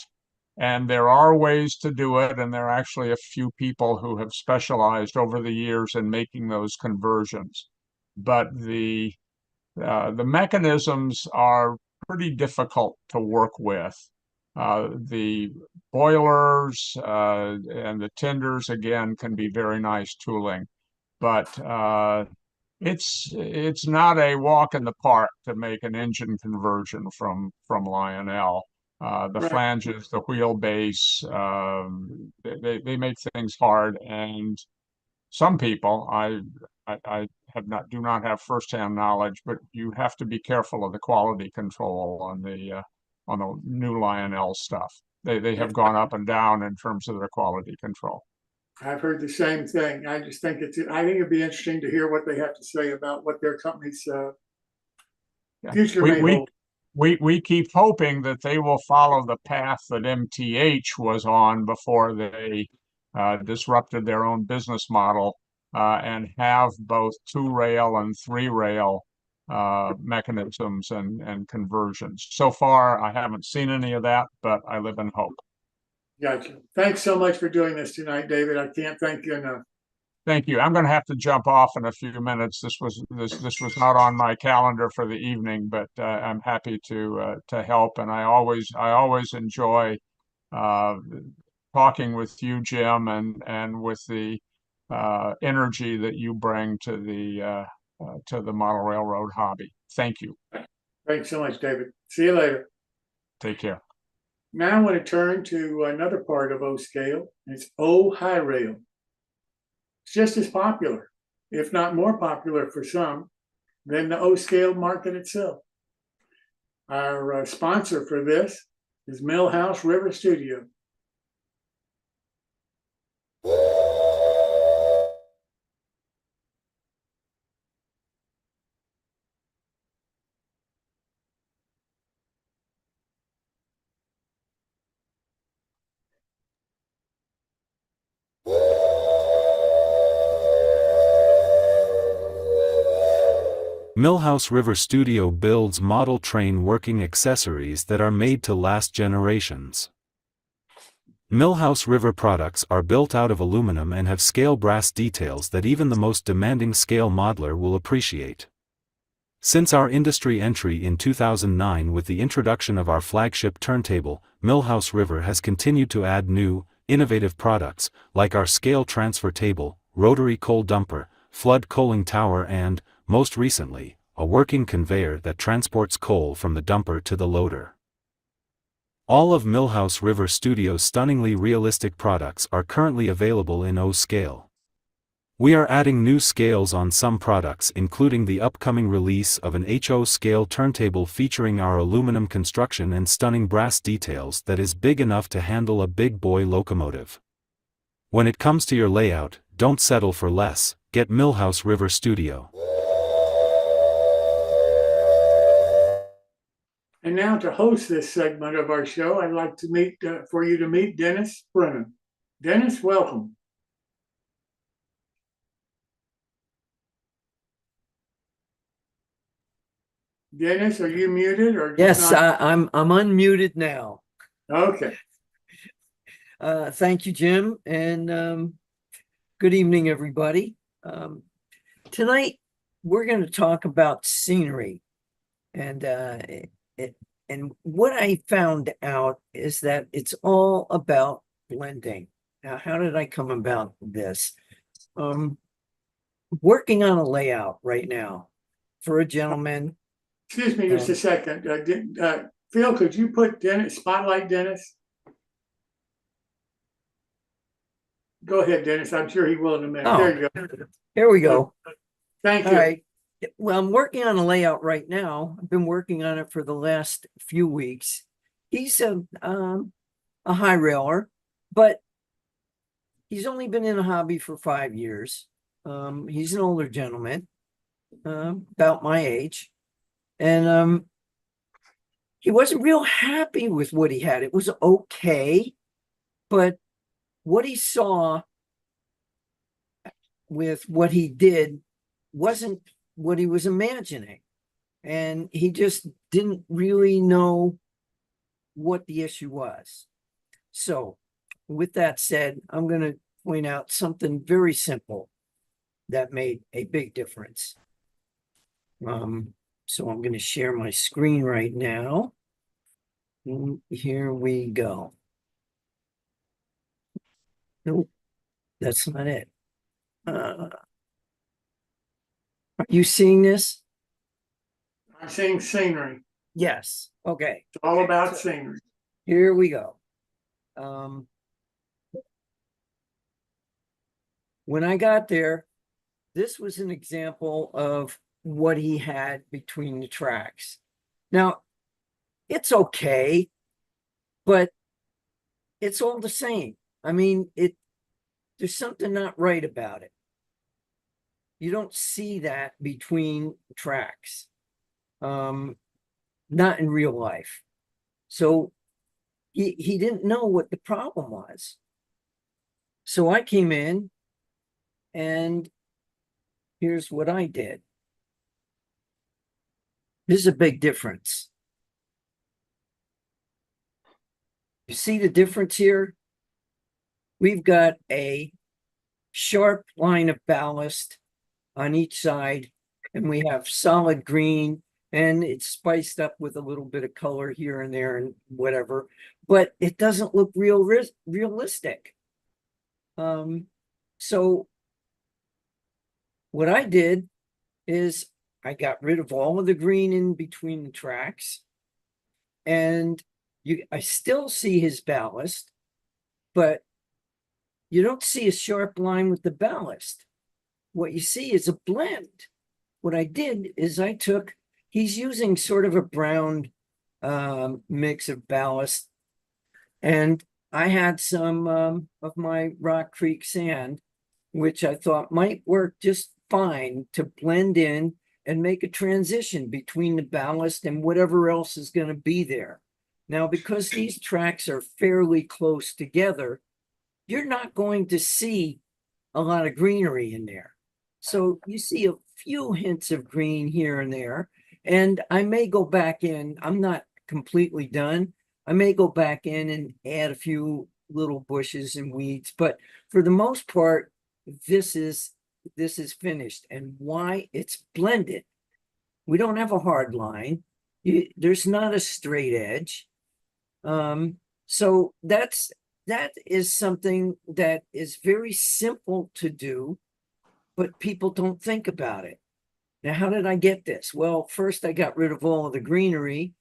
and there are ways to do it, and there are actually a few people who have specialized over the years in making those conversions. But the mechanisms are pretty difficult to work with. The boilers and the tenders, again, can be very nice tooling, but it's not a walk in the park to make an engine conversion from Lionel. The Right. flanges, the wheelbase, they make things hard, and some people, I do not have firsthand knowledge, but you have to be careful of the quality control on the new Lionel stuff. They have gone up and down in terms of their quality control. I've heard the same thing. I think it'd be interesting to hear what they have to say about what their company's future may hold. We keep hoping that they will follow the path that MTH was on before they disrupted their own business model and have both 2-rail and 3-rail mechanisms and conversions. So far, I haven't seen any of that, but I live in hope. Gotcha. Thanks so much for doing this tonight, David. I can't thank you enough. Thank you. I'm going to have to jump off in a few minutes. This was not on my calendar for the evening, but I'm happy to help. And I always enjoy talking with you, Jim, and with the energy that you bring to the model railroad hobby. Thank you. Thanks so much, David. See you later. Take care. Now I want to turn to another part of O-Scale. It's O-High Rail. It's just as popular, if not more popular for some, than the O-Scale market itself. Our sponsor for this is Millhouse River Studio. Millhouse River Studio builds model train working accessories that are made to last generations. Millhouse River products are built out of aluminum and have scale brass details that even the most demanding scale modeler will appreciate. Since our industry entry in 2009 with the introduction of our flagship turntable, Millhouse River has continued to add new, innovative products, like our scale transfer table, rotary coal dumper, flood coaling tower and, most recently, a working conveyor that transports coal from the dumper to the loader. All of Millhouse River Studio's stunningly realistic products are currently available in O-Scale. We are adding new scales on some products, including the upcoming release of an HO scale turntable featuring our aluminum construction and stunning brass details that is big enough to handle a big boy locomotive. When it comes to your layout, don't settle for less, get Millhouse River Studio. And now to host this segment of our show, I'd like to meet Dennis Brennan. Dennis, welcome. Dennis, are you muted or? Yes, I'm unmuted now. Okay. Thank you, Jim, and good evening, everybody. Tonight we're going to talk about scenery, and what I found out is that it's all about blending. Now, how did I come about this? Working on a layout right now for a gentleman. Excuse me just a second. Phil, could you put Dennis, spotlight Dennis? Go ahead, Dennis. I'm sure he will in a minute. Oh. There you go. Here we go. Thank All you. right. Well, I'm working on a layout right now. I've been working on it for the last few weeks. He's a high railer, but he's only been in a hobby for 5 years. He's an older gentleman, about my age. And he wasn't real happy with what he had. It was okay, but what he saw with what he did wasn't what he was imagining. And he just didn't really know what the issue was. So with that said, I'm going to point out something very simple that made a big difference. So I'm going to share my screen right now. And here we go. Nope, that's not it. Are you seeing this? I'm seeing scenery. Yes. Okay. It's all about scenery. Here we go. When I got there, this was an example of what he had between the tracks. Now, it's okay, but it's all the same. I mean, there's something not right about it. You don't see that between tracks, not in real life. So he didn't know what the problem was. So I came in and here's what I did. This is a big difference. You see the difference here? We've got a sharp line of ballast on each side, and we have solid green, and it's spiced up with a little bit of color here and there and whatever, but it doesn't look realistic. So what I did is I got rid of all of the green in between the tracks, and I still see his ballast, but you don't see a sharp line with the ballast. What you see is a blend. What I did is he's using sort of a brown mix of ballast, and I had some of my Rock Creek sand, which I thought might work just fine to blend in and make a transition between the ballast and whatever else is going to be there. Now, because these tracks are fairly close together, you're not going to see a lot of greenery in there. So you see a few hints of green here and there, and I may go back in. I'm not completely done. I may go back in and add a few little bushes and weeds, but for the most part, this is finished. And why? It's blended. We don't have a hard line. There's not a straight edge. So that is something that is very simple to do, but people don't think about it. Now, how did I get this? Well, first I got rid of all of the greenery,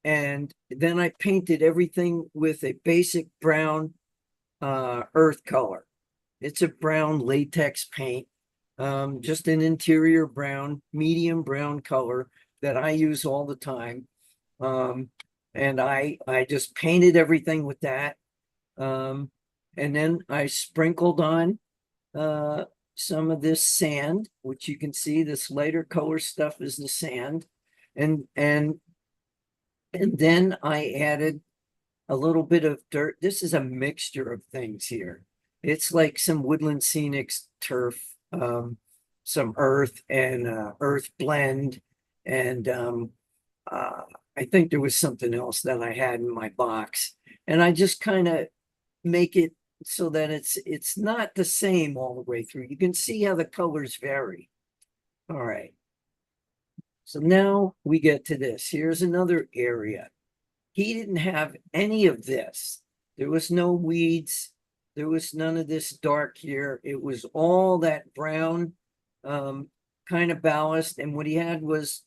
and then I painted everything with a basic brown earth color. It's a brown latex paint, just an interior brown, medium brown color that I use all the time. And I just painted everything with that. And then I sprinkled on some of this sand, which you can see this lighter color stuff is the sand. And then I added a little bit of dirt. This is a mixture of things here. It's like some woodland scenics turf, some earth and earth blend. And I think there was something else that I had in my box. And I just kind of make it so that it's not the same all the way through. You can see how the colors vary. All right. So now we get to this. Here's another area. He didn't have any of this. There was no weeds. There was none of this dark here. It was all that brown kind of ballast. And what he had was,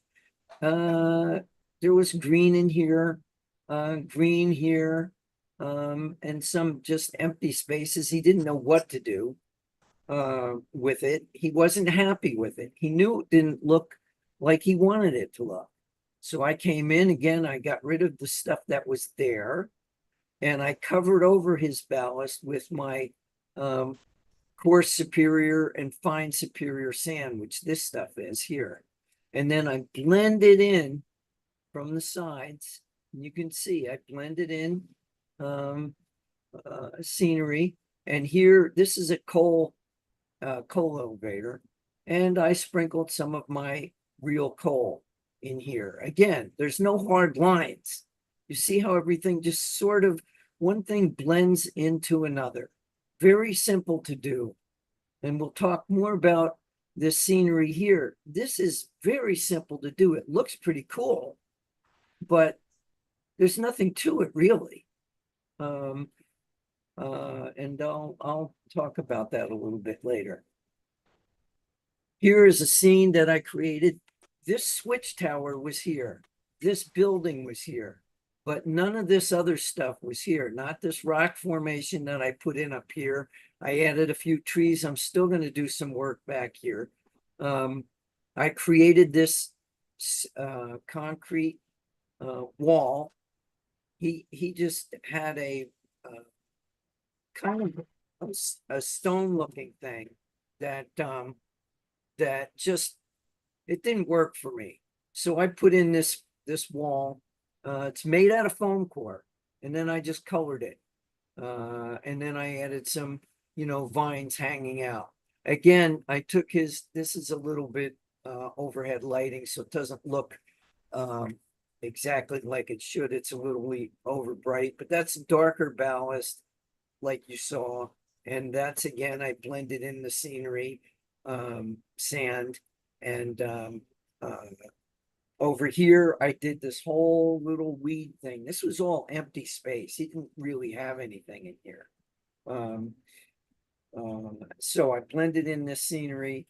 there was green in here. green here, and some just empty spaces. He didn't know what to do with it. He wasn't happy with it. He knew it didn't look like he wanted it to look. So I came in again, I got rid of the stuff that was there, and I covered over his ballast with my coarse superior and fine superior sand, which this stuff is here. And then I blended in from the sides. You can see I blended in scenery. And here, this is a coal elevator. And I sprinkled some of my real coal in here. Again, there's no hard lines. You see how everything just sort of, one thing blends into another. Very simple to do. And we'll talk more about this scenery here. This is very simple to do. It looks pretty cool, but there's nothing to it really. And I'll talk about that a little bit later. Here is a scene that I created. This switch tower was here. This building was here, but none of this other stuff was here. Not this rock formation that I put in up here. I added a few trees. I'm still going to do some work back here. I created this concrete wall. He just had a kind of a stone looking thing that that just, it didn't work for me. So I put in this wall. It's made out of foam core, and then I just colored it. And then I added some, vines hanging out. Again, I took this is a little bit overhead lighting, so it doesn't look exactly like it should. It's a little over bright, but that's darker ballast like you saw. And that's, again, I blended in the scenery, sand, and over here, I did this whole little weed thing. This was all empty space. He didn't really have anything in here. So I blended in this scenery,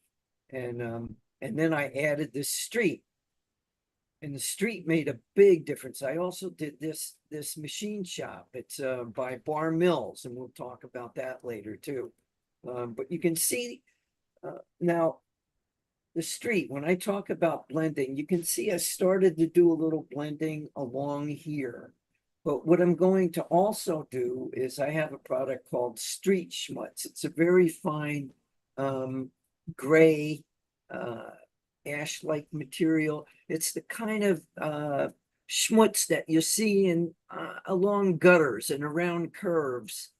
and then I added this street. And the street made a big difference. I also did this machine shop. It's by Bar Mills, and we'll talk about that later too. But you can see now the street, when I talk about blending, you can see I started to do a little blending along here. But what I'm going to also do is I have a product called Street Schmutz. It's a very fine gray ash-like material. It's the kind of schmutz that you see in along gutters and around curves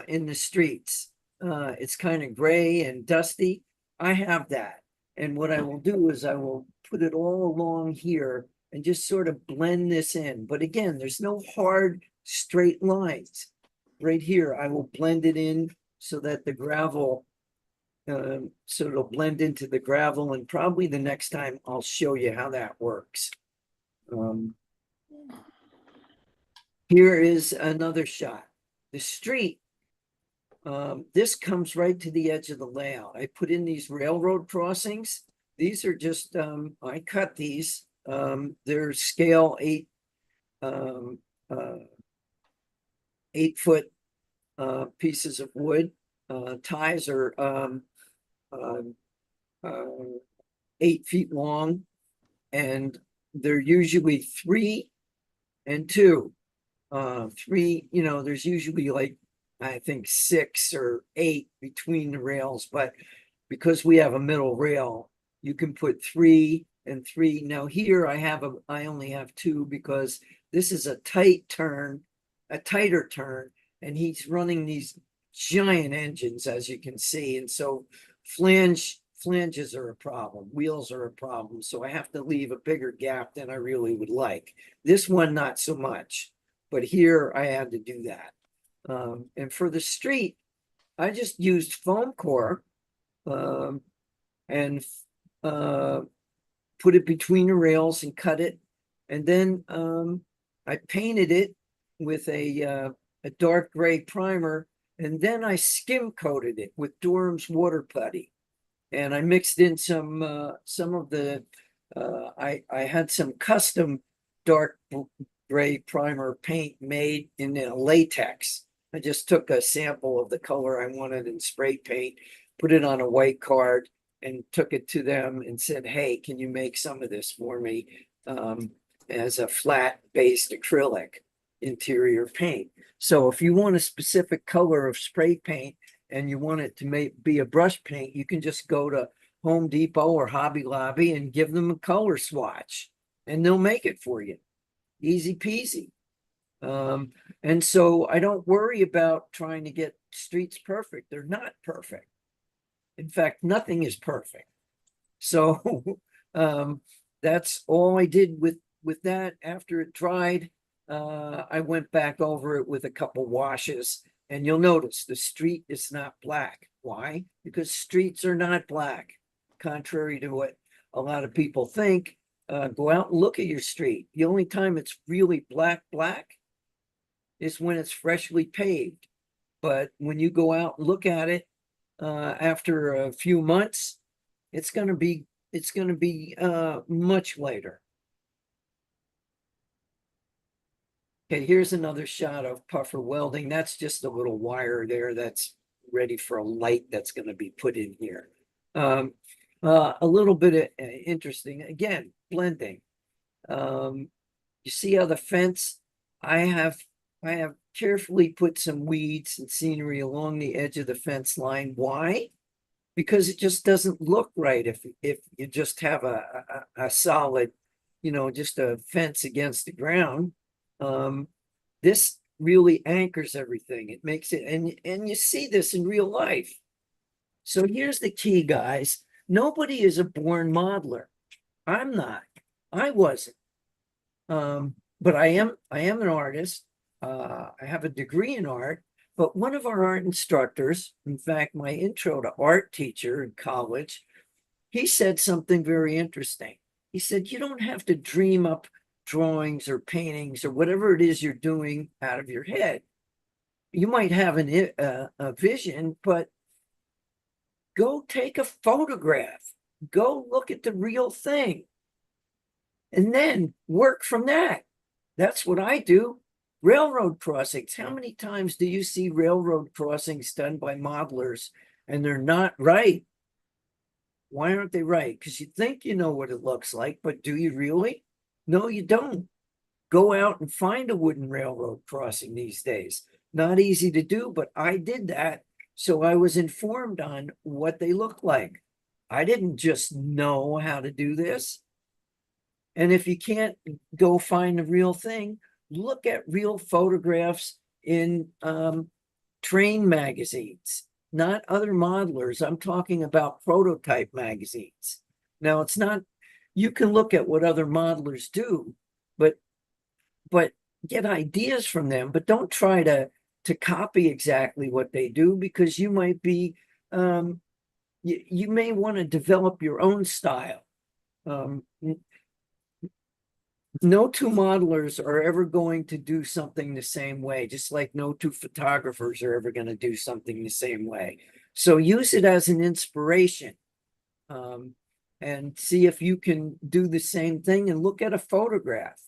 in the streets. It's kind of gray and dusty. I have that. And what I will do is I will put it all along here and just sort of blend this in. But again, there's no hard straight lines. Right here, I will blend it in so that the gravel, so it'll blend into the gravel. And probably the next time I'll show you how that works. Here is another shot. The street, this comes right to the edge of the layout. I put in these railroad crossings. These are just, I cut these. They're scale 8-foot pieces of wood. Ties are 8 feet long, and they're usually 3 and 2. 3, there's usually like, I think 6 or 8 between the rails, but because we have a middle rail, you can put 3 and 3. Now here I only have 2 because this is a tighter turn, and he's running these giant engines, as you can see. And so flanges are a problem, wheels are a problem. So I have to leave a bigger gap than I really would like. This one, not so much, but here I had to do that. And for the street, I just used foam core and put it between the rails and cut it. And then I painted it with a dark gray primer, and then I skim coated it with Durham's water putty. And I mixed in some of the, I had some custom dark gray primer paint made in a latex. I just took a sample of the color I wanted in spray paint, put it on a white card, and took it to them and said, hey, can you make some of this for me as a flat-based acrylic interior paint? So if you want a specific color of spray paint and you want it to be a brush paint, you can just go to Home Depot or Hobby Lobby and give them a color swatch, and they'll make it for you. Easy peasy. And so I don't worry about trying to get streets perfect. They're not perfect. In fact, nothing is perfect. So that's all I did with that. After it dried, I went back over it with a couple washes, and you'll notice the street is not black. Why? Because streets are not black, contrary to what a lot of people think. Go out and look at your street. The only time it's really black is when it's freshly paved. But when you go out and look at it after a few months, it's going to be much later. Okay, here's another shot of puffer welding. That's just a little wire there that's ready for a light that's going to be put in here. A little bit of interesting, again, blending. You see how the fence, I have carefully put some weeds and scenery along the edge of the fence line. Why? Because it just doesn't look right if you just have a solid, just a fence against the ground. This really anchors everything. It makes it, and you see this in real life. So here's the key, guys. Nobody is a born modeler. I'm not. I wasn't. But I am an artist. I have a degree in art, but one of our art instructors, in fact, my intro to art teacher in college, he said something very interesting. He said, you don't have to dream up drawings or paintings or whatever it is you're doing out of your head. You might have a vision, but go take a photograph. Go look at the real thing. And then work from that. That's what I do. Railroad crossings. How many times do you see railroad crossings done by modelers and they're not right? Why aren't they right? Because you think you know what it looks like, but do you really? No, you don't. Go out and find a wooden railroad crossing these days. Not easy to do, but I did that. So I was informed on what they look like. I didn't just know how to do this. And if you can't go find the real thing, look at real photographs in train magazines, not other modelers. I'm talking about prototype magazines. Now, it's not, you can look at what other modelers do, but get ideas from them, but don't try to copy exactly what they do, because you might be, you may want to develop your own style. No two modelers are ever going to do something the same way, just like no two photographers are ever going to do something the same way. So use it as an inspiration and see if you can do the same thing, and look at a photograph.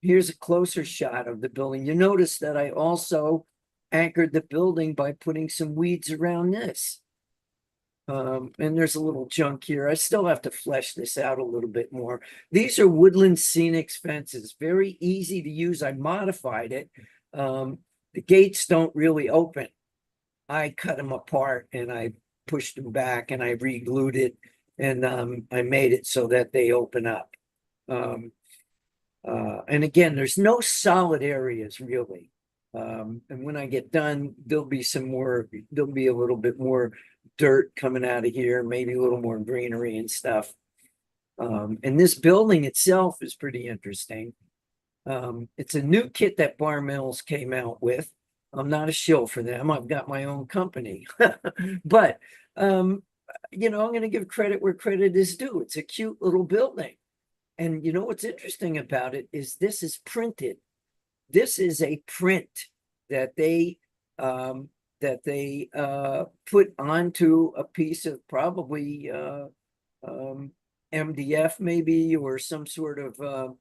Here's a closer shot of the building. You notice that I also anchored the building by putting some weeds around this. And there's a little junk here. I still have to flesh this out a little bit more. These are woodland scenic fences, very easy to use. I modified it. The gates don't really open. I cut them apart and I pushed them back and I re-glued it, and I made it so that they open up. And again, there's no solid areas really. And when I get done, there'll be a little bit more dirt coming out of here, maybe a little more greenery and stuff. And this building itself is pretty interesting. It's a new kit that Bar Mills came out with. I'm not a shill for them. I've got my own company. But, I'm going to give credit where credit is due. It's a cute little building. And what's interesting about it is this is printed. This is a print that they put onto a piece of probably MDF maybe, or some sort of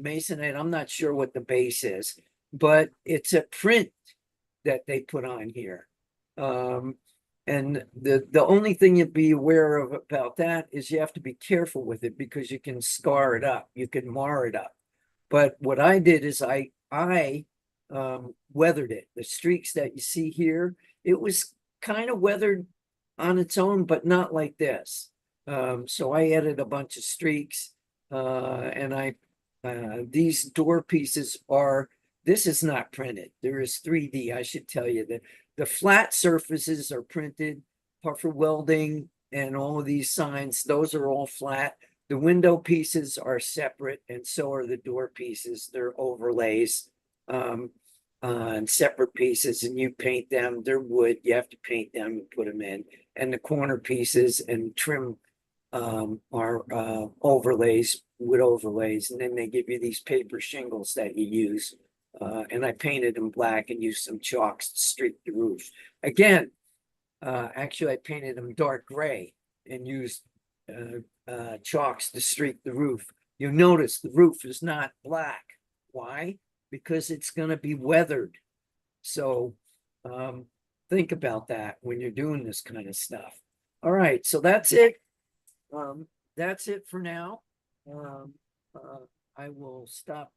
masonite. I'm not sure what the base is, but it's a print that they put on here. And the only thing you'd be aware of about that is you have to be careful with it because you can scar it up, you can mar it up. But what I did is I weathered it. The streaks that you see here, it was kind of weathered on its own, but not like this. So I added a bunch of streaks, and these door pieces are, this is not printed. There is 3D, I should tell you that the flat surfaces are printed, puffer welding and all of these signs, those are all flat. The window pieces are separate and so are the door pieces. They're overlays on separate pieces and you paint them. They're wood, you have to paint them and put them in. And the corner pieces and trim are overlays, wood overlays, and then they give you these paper shingles that you use. And I painted them black and used some chalks to streak the roof. Again, actually I painted them dark gray and used chalks to streak the roof. You'll notice the roof is not black. Why? Because it's going to be weathered. So think about that when you're doing this kind of stuff. All right, so that's it. That's it for now. I will stop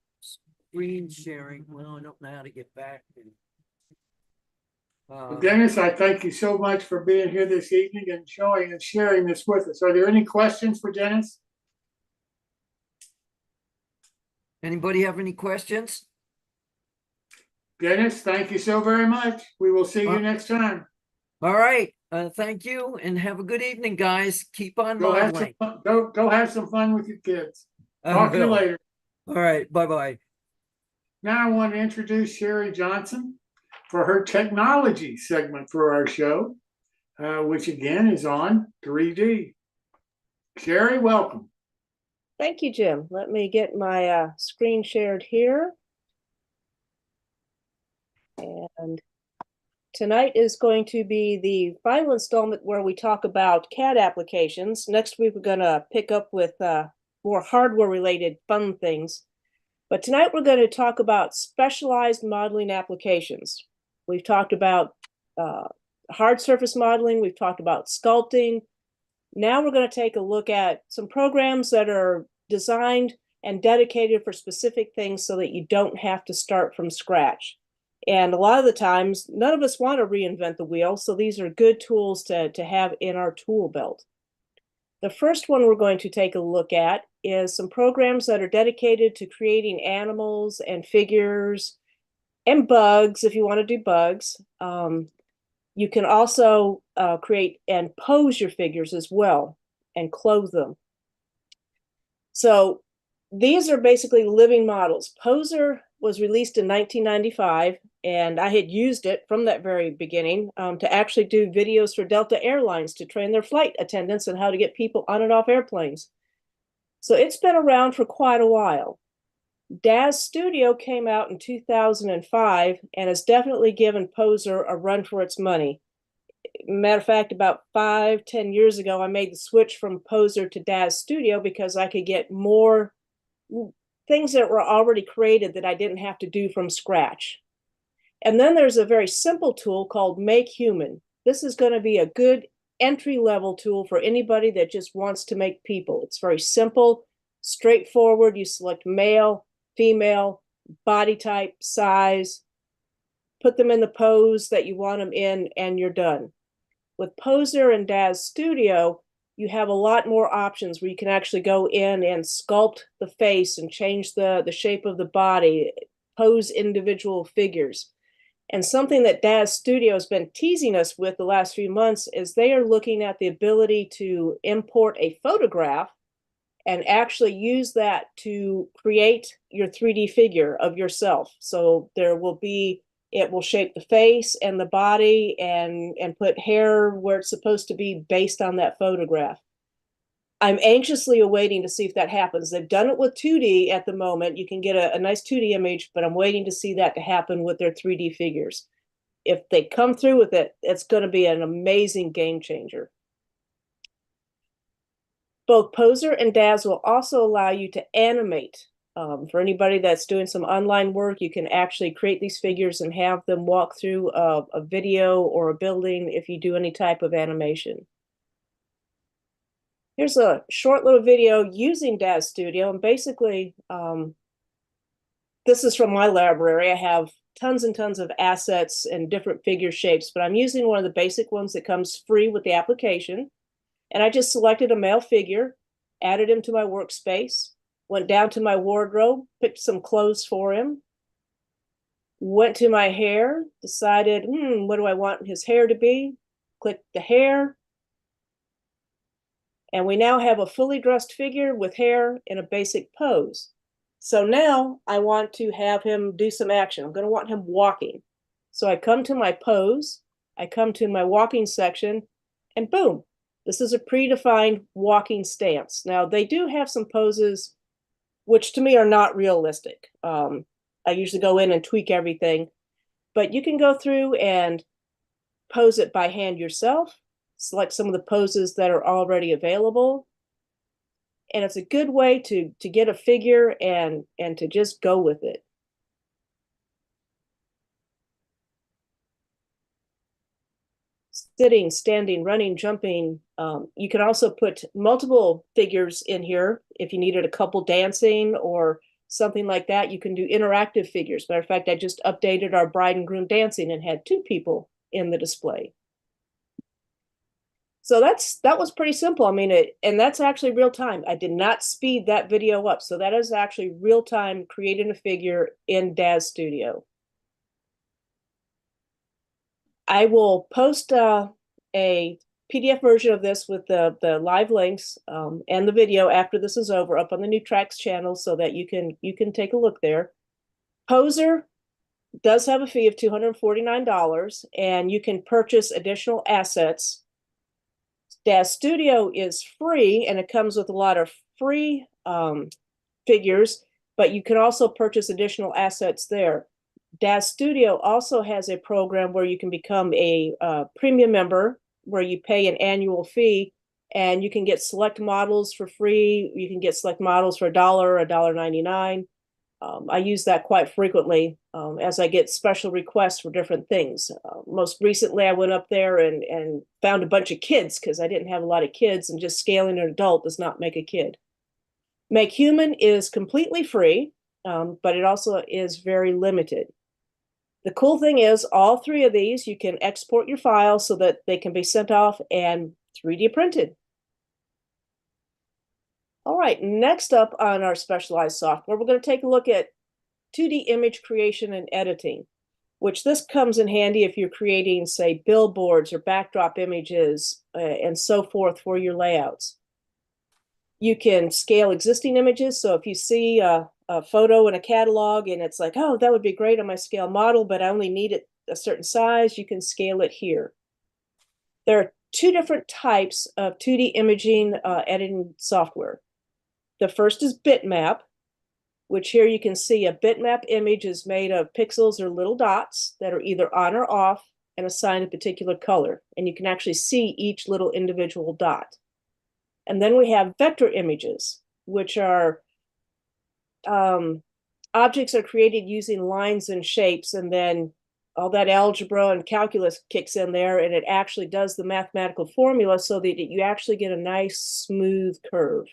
screen sharing. Well, I don't know how to get back. Dennis, I thank you so much for being here this evening and showing and sharing this with us. Are there any questions for Dennis? Anybody have any questions? Dennis, thank you so very much. We will see you next time. All right. Thank you and have a good evening, guys. Keep on modeling. Go have some fun with your kids. Talk to you later. All right. Bye-bye. Now I want to introduce Sherri Johnson for her technology segment for our show, which again is on 3D. Sherri, welcome. Thank you, Jim. Let me get my screen shared here. And tonight is going to be the final installment where we talk about CAD applications. Next week, we're going to pick up with more hardware-related fun things. But tonight, we're going to talk about specialized modeling applications. We've talked about hard surface modeling. We've talked about sculpting. Now we're going to take a look at some programs that are designed and dedicated for specific things so that you don't have to start from scratch. And a lot of the times, none of us want to reinvent the wheel, so these are good tools to have in our tool belt. The first one we're going to take a look at is some programs that are dedicated to creating animals and figures and bugs, if you want to do bugs. You can also create and pose your figures as well and clothe them. So these are basically living models. Poser was released in 1995, and I had used it from that very beginning to actually do videos for Delta Airlines to train their flight attendants on how to get people on and off airplanes. So it's been around for quite a while. DAZ Studio came out in 2005 and has definitely given Poser a run for its money. Matter of fact, about 5-10 years ago, I made the switch from Poser to DAZ Studio because I could get more things that were already created that I didn't have to do from scratch. And then there's a very simple tool called Make Human. This is going to be a good entry-level tool for anybody that just wants to make people. It's very simple, straightforward. You select male, female, body type, size, put them in the pose that you want them in, and you're done. With Poser and DAZ Studio, you have a lot more options where you can actually go in and sculpt the face and change the shape of the body, pose individual figures. And something that DAZ Studio has been teasing us with the last few months is they are looking at the ability to import a photograph and actually use that to create your 3D figure of yourself. So there will be, it will shape the face and the body and put hair where it's supposed to be based on that photograph. I'm anxiously awaiting to see if that happens. They've done it with 2D at the moment. You can get a nice 2D image, but I'm waiting to see that to happen with their 3D figures. If they come through with it, it's going to be an amazing game changer. Both Poser and DAZ will also allow you to animate For anybody that's doing some online work, you can actually create these figures and have them walk through a video or a building if you do any type of animation. Here's a short little video using DAZ Studio, and basically, this is from my library. I have tons and tons of assets and different figure shapes, but I'm using one of the basic ones that comes free with the application. And I just selected a male figure, added him to my workspace, went down to my wardrobe, picked some clothes for him, went to my hair, decided, what do I want his hair to be? Click the hair. And we now have a fully dressed figure with hair in a basic pose. So now I want to have him do some action. I'm going to want him walking. So I come to my pose, I come to my walking section, and boom, this is a predefined walking stance. Now they do have some poses which to me are not realistic. I usually go in and tweak everything, but you can go through and pose it by hand yourself, select some of the poses that are already available. And it's a good way to get a figure and to just go with it. Sitting, standing, running, jumping. You can also put multiple figures in here. If you needed a couple dancing or something like that, you can do interactive figures. Matter of fact, I just updated our bride and groom dancing and had 2 people in the display. So that was pretty simple. I mean, and that's actually real time. I did not speed that video up. So that is actually real time creating a figure in DAZ Studio. I will post a PDF version of this with the live links and the video after this is over up on the New Tracks channel so that you can take a look there. Poser does have a fee of $249, and you can purchase additional assets. DAZ Studio is free, and it comes with a lot of free figures, but you can also purchase additional assets there. DAZ Studio also has a program where you can become a premium member, where you pay an annual fee, and you can get select models for free. You can get select models for $1, $1.99. I use that quite frequently as I get special requests for different things. Most recently, I went up there and found a bunch of kids because I didn't have a lot of kids, and just scaling an adult does not make a kid. Make Human is completely free, but it also is very limited. The cool thing is all 3 of these, you can export your files so that they can be sent off and 3D printed. All right, next up on our specialized software, we're going to take a look at 2D image creation and editing, which this comes in handy if you're creating, say, billboards or backdrop images and so forth for your layouts. You can scale existing images. So if you see a photo in a catalog and it's like, oh, that would be great on my scale model, but I only need it a certain size, you can scale it here. There are 2 different types of 2D imaging editing software. The first is bitmap, which here you can see a bitmap image is made of pixels or little dots that are either on or off and assigned a particular color. And you can actually see each little individual dot. And then we have vector images, which are objects are created using lines and shapes, and then all that algebra and calculus kicks in there, and it actually does the mathematical formula so that you actually get a nice smooth curve.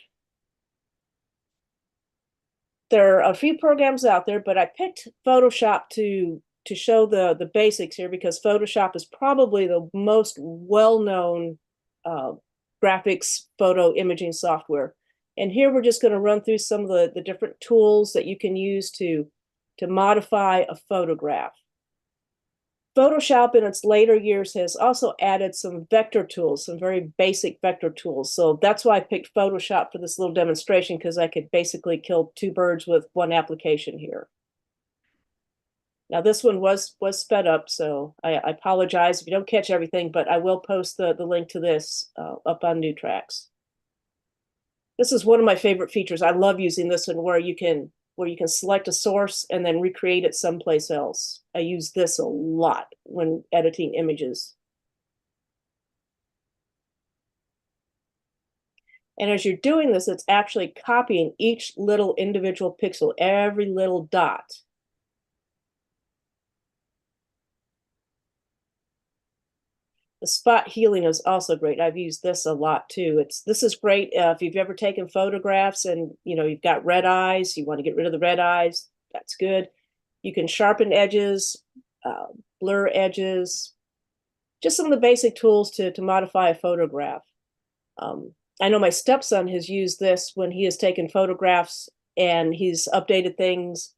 There are a few programs out there, but I picked Photoshop to show the basics here because Photoshop is probably the most well-known graphics photo imaging software. And here we're just going to run through some of the different tools that you can use to modify a photograph. Photoshop in its later years has also added some vector tools, some very basic vector tools. So that's why I picked Photoshop for this little demonstration, because I could basically kill 2 birds with 1 application here. Now this one was sped up, so I apologize if you don't catch everything, but I will post the link to this up on New Tracks. This is one of my favorite features. I love using this one where you can select a source and then recreate it someplace else. I use this a lot when editing images. And as you're doing this, it's actually copying each little individual pixel, every little dot. The spot healing is also great. I've used this a lot too. This is great if you've ever taken photographs and you've got red eyes, you want to get rid of the red eyes. That's good. You can sharpen edges, blur edges, just some of the basic tools to modify a photograph. I know my stepson has used this when he has taken photographs and he's updated things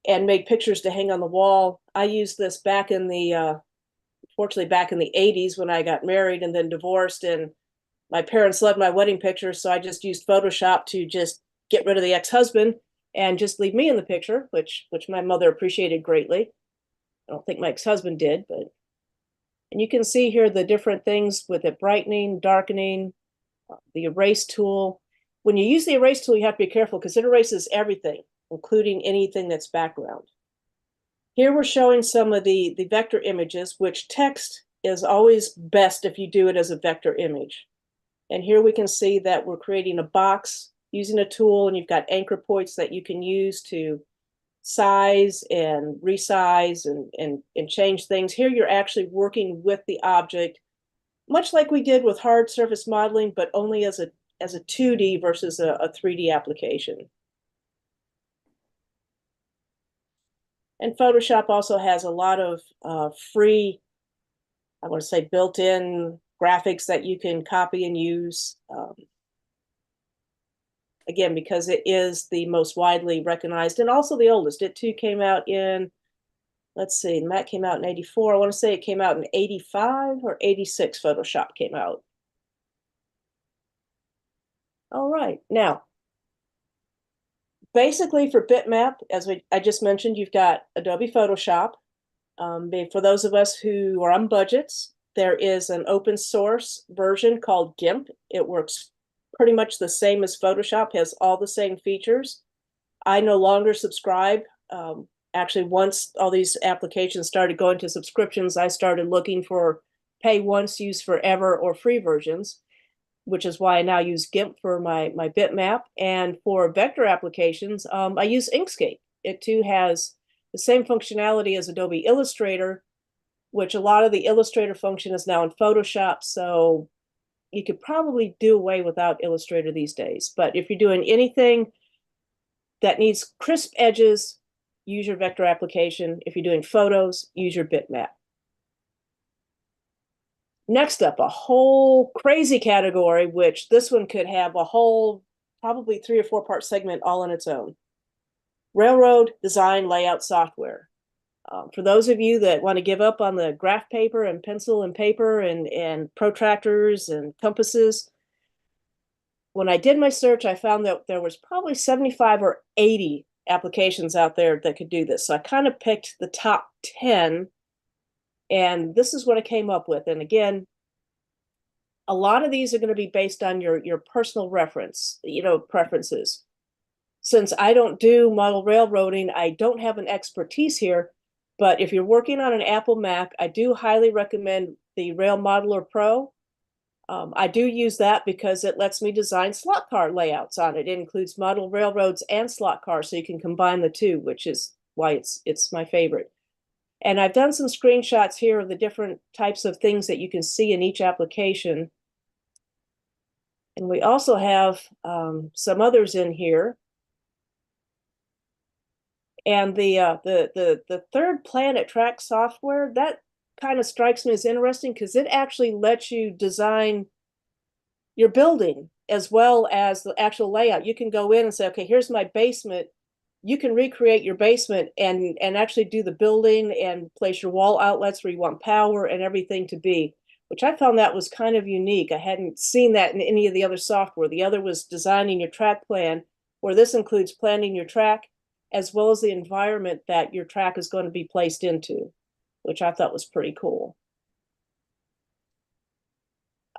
and made pictures to hang on the wall. I used this back in the fortunately back in the 80s when I got married and then divorced, and my parents loved my wedding pictures, so I just used Photoshop to just get rid of the ex-husband and just leave me in the picture, which my mother appreciated greatly. I don't think my ex-husband did, and you can see here the different things with it: brightening, darkening, the erase tool. When you use the erase tool, you have to be careful because it erases everything, including anything that's background. Here we're showing some of the vector images, which text is always best if you do it as a vector image. And here we can see that we're creating a box using a tool, and you've got anchor points that you can use to size and resize and change things. Here you're actually working with the object, much like we did with hard surface modeling, but only as a 2D versus a 3D application. And Photoshop also has a lot of free, I want to say, built-in graphics that you can copy and use. Again, because it is the most widely recognized and also the oldest. It too came out in, let's see, Mac came out in 84. I want to say it came out in 85 or 86, Photoshop came out. All right, now, basically for bitmap, as I just mentioned, you've got Adobe Photoshop. For those of us who are on budgets, there is an open source version called GIMP. It works pretty much the same as Photoshop, has all the same features. I no longer subscribe. Actually, once all these applications started going to subscriptions, I started looking for pay once, use forever, or free versions, which is why I now use GIMP for my bitmap. And for vector applications, I use Inkscape. It too has the same functionality as Adobe Illustrator, which a lot of the Illustrator function is now in Photoshop. So you could probably do away without Illustrator these days. But if you're doing anything that needs crisp edges, use your vector application. If you're doing photos, use your bitmap. Next up, a whole crazy category, which this one could have a whole, probably 3 or 4 part segment all on its own. Railroad design layout software. For those of you that want to give up on the graph paper and pencil and paper and protractors and compasses, when I did my search, I found that there was probably 75 or 80 applications out there that could do this. So I kind of picked the top 10, and this is what I came up with. And again, a lot of these are going to be based on your personal reference, preferences. Since I don't do model railroading, I don't have an expertise here. But if you're working on an Apple Mac, I do highly recommend the Rail Modeler Pro. I do use that because it lets me design slot car layouts on it. It includes model railroads and slot cars, so you can combine the two, which is why it's my favorite. And I've done some screenshots here of the different types of things that you can see in each application. And we also have some others in here. And the third Planet Track software, that kind of strikes me as interesting because it actually lets you design your building as well as the actual layout. You can go in and say, okay, here's my basement. You can recreate your basement and actually do the building and place your wall outlets where you want power and everything to be, which I found that was kind of unique. I hadn't seen that in any of the other software. The other was designing your track plan, where this includes planning your track as well as the environment that your track is going to be placed into, which I thought was pretty cool.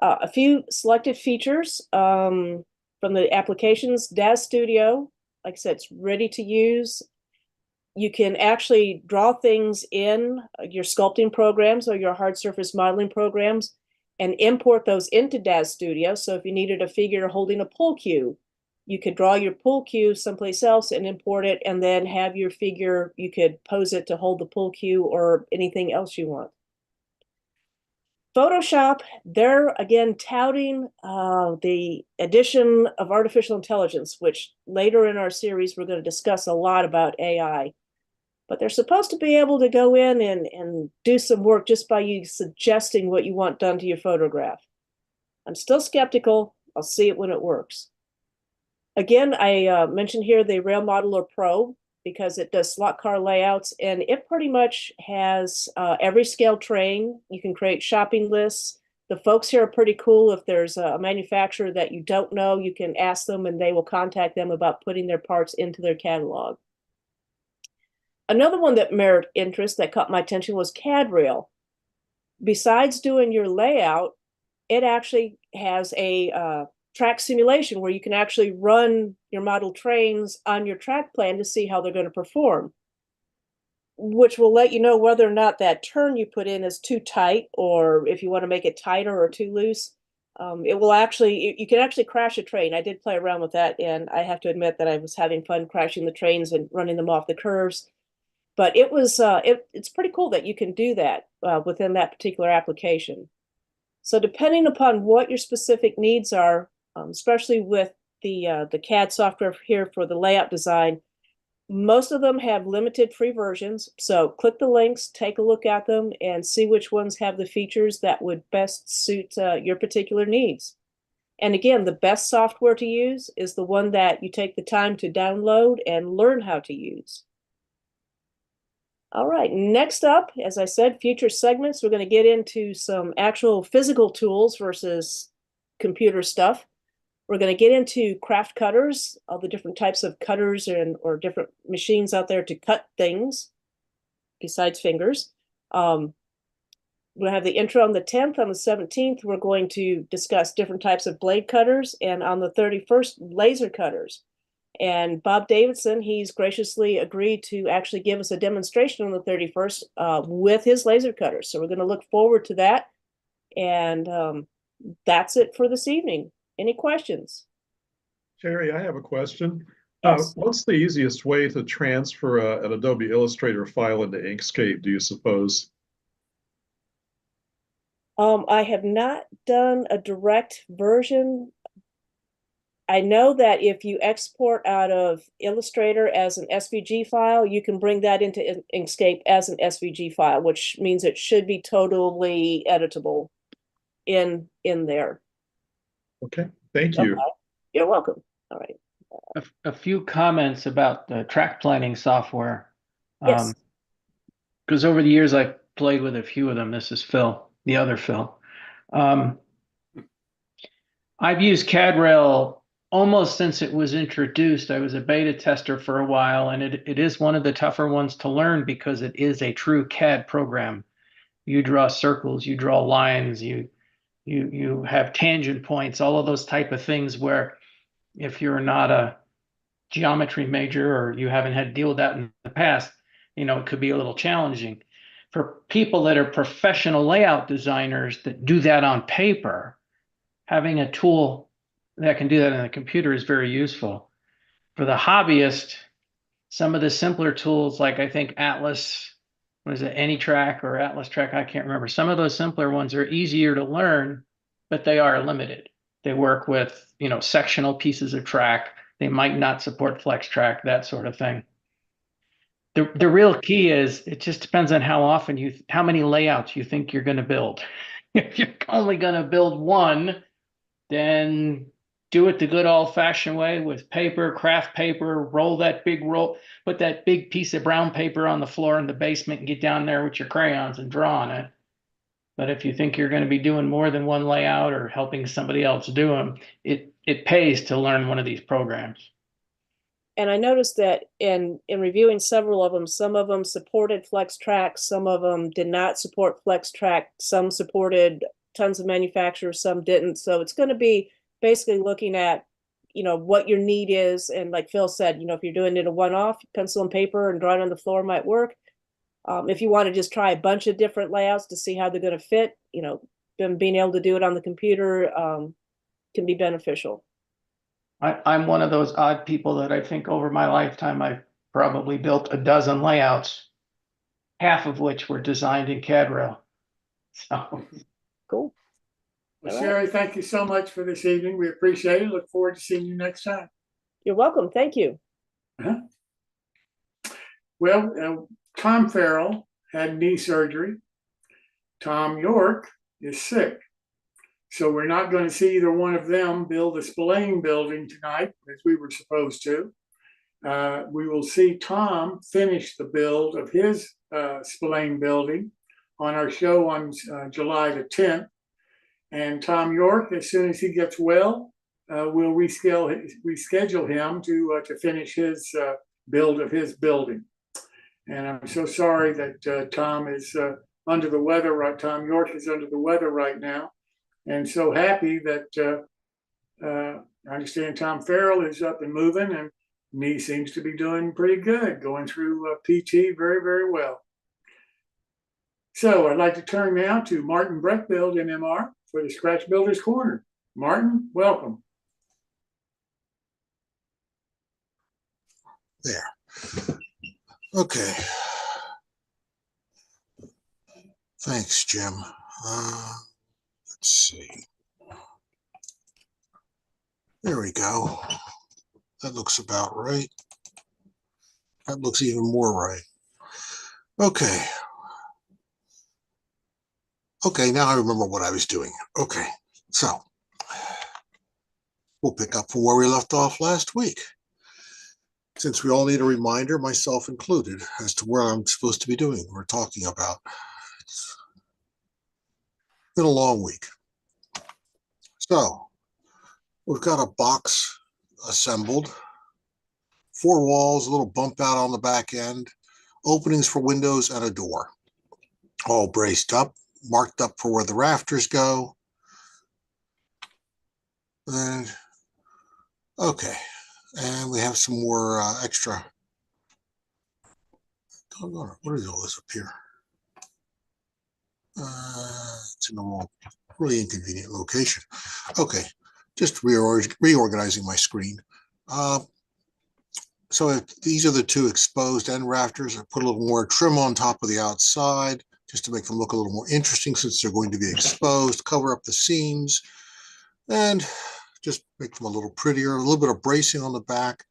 A few selected features from the applications. DAZ Studio, like I said, it's ready to use. You can actually draw things in your sculpting programs or your hard surface modeling programs and import those into DAZ Studio. So if you needed a figure holding a pull cue, you could draw your pull cue someplace else and import it, and then have your figure, you could pose it to hold the pull cue or anything else you want. Photoshop, they're again touting the addition of artificial intelligence, which later in our series we're going to discuss a lot about AI. But they're supposed to be able to go in and do some work just by you suggesting what you want done to your photograph. I'm still skeptical. I'll see it when it works. Again, I mentioned here the Rail Modeler Pro because it does slot car layouts, and it pretty much has every scale terrain. You can create shopping lists. The folks here are pretty cool. If there's a manufacturer that you don't know, you can ask them and they will contact them about putting their parts into their catalog. Another one that merited interest that caught my attention was CAD Rail. Besides doing your layout, it actually has a track simulation where you can actually run your model trains on your track plan to see how they're going to perform, which will let you know whether or not that turn you put in is too tight, or if you want to make it tighter or too loose. It will actually, you can actually crash a train. I did play around with that, and I have to admit that I was having fun crashing the trains and running them off the curves. But it was it's pretty cool that you can do that within that particular application. So depending upon what your specific needs are, especially with the CAD software here for the layout design, most of them have limited free versions. So click the links, take a look at them, and see which ones have the features that would best suit your particular needs. And again, the best software to use is the one that you take the time to download and learn how to use. All right, next up, as I said, future segments, we're going to get into some actual physical tools versus computer stuff. We're going to get into craft cutters, all the different types of cutters or different machines out there to cut things besides fingers. We'll have the intro on the 10th. On the 17th, we're going to discuss different types of blade cutters, and on the 31st, laser cutters. And Bob Davidson, he's graciously agreed to actually give us a demonstration on the 31st with his laser cutters. So we're going to look forward to that. And that's it for this evening. Any questions? Sherri, I have a question. Yes. What's the easiest way to transfer an Adobe Illustrator file into Inkscape, do you suppose? I have not done a direct version. I know that if you export out of Illustrator as an SVG file, you can bring that into Inkscape as an SVG file, which means it should be totally editable in there. Okay, thank you. Okay. You're welcome. All right. A few comments about the track planning software. Yes. Because over the years I've played with a few of them. This is Phil, the other Phil. I've used CAD Rail almost since it was introduced. I was a beta tester for a while, and it is one of the tougher ones to learn because it is a true CAD program. You draw circles, you draw lines, you have tangent points, all of those type of things where if you're not a geometry major or you haven't had to deal with that in the past, it could be a little challenging. For people that are professional layout designers that do that on paper, having a tool that can do that in a computer is very useful. For the hobbyist, some of the simpler tools, like I think Atlas, what is it, AnyTrack or Atlas Track, I can't remember. Some of those simpler ones are easier to learn, but they are limited. They work with, sectional pieces of track. They might not support flex track, that sort of thing. The real key is it just depends on how many layouts you think you're going to build. If you're only going to build one, then do it the good old-fashioned way with paper, craft paper, put that big piece of brown paper on the floor in the basement and get down there with your crayons and draw on it. But if you think you're going to be doing more than one layout or helping somebody else do them, it pays to learn one of these programs. And I noticed that in reviewing several of them, some of them supported flex track, some of them did not support flex track, some supported tons of manufacturers, some didn't. So it's going to be basically looking at, what your need is. And like Phil said, if you're doing it a one-off, pencil and paper and drawing on the floor might work. If you want to just try a bunch of different layouts to see how they're going to fit, being able to do it on the computer can be beneficial. I'm one of those odd people that I think over my lifetime, I've probably built a dozen layouts, half of which were designed in CAD-RAIL. So Cool. Well, All right. Sherri, thank you so much for this evening. We appreciate it. Look forward to seeing you next time. You're welcome. Thank you. Well, Tom Farrell had knee surgery. Tom Yorke is sick. So we're not going to see either one of them build the Spillane building tonight, as we were supposed to. We will see Tom finish the build of his Spillane building on our show on July the 10th. And Tom Yorke, as soon as he gets well, we'll reschedule him to finish his build of his building. And I'm so sorry that Tom is under the weather. Tom Yorke is under the weather right now. And so happy that I understand Tom Farrell is up and moving, and knee seems to be doing pretty good, going through PT very, very well. So I'd like to turn now to Martin Brechbiel, NMR, for the Scratch Builders Corner. Martin, welcome. There. Okay. Thanks, Jim. Let's see. There we go. That looks about right. That looks even more right. Okay. Okay, now I remember what I was doing. Okay, so we'll pick up from where we left off last week. Since we all need a reminder, myself included, as to where I'm supposed to be doing, we're talking about. It's been a long week. So we've got a box assembled, 4 walls, a little bump out on the back end, openings for windows and a door, all braced up, marked up for where the rafters go. And okay, and we have some more extra. What is all this up here? It's in the wrong, really inconvenient location. Okay, just reorganizing my screen. So these are the 2 exposed end rafters. I put a little more trim on top of the outside just to make them look a little more interesting since they're going to be exposed, cover up the seams, and just make them a little prettier. A little bit of bracing on the back.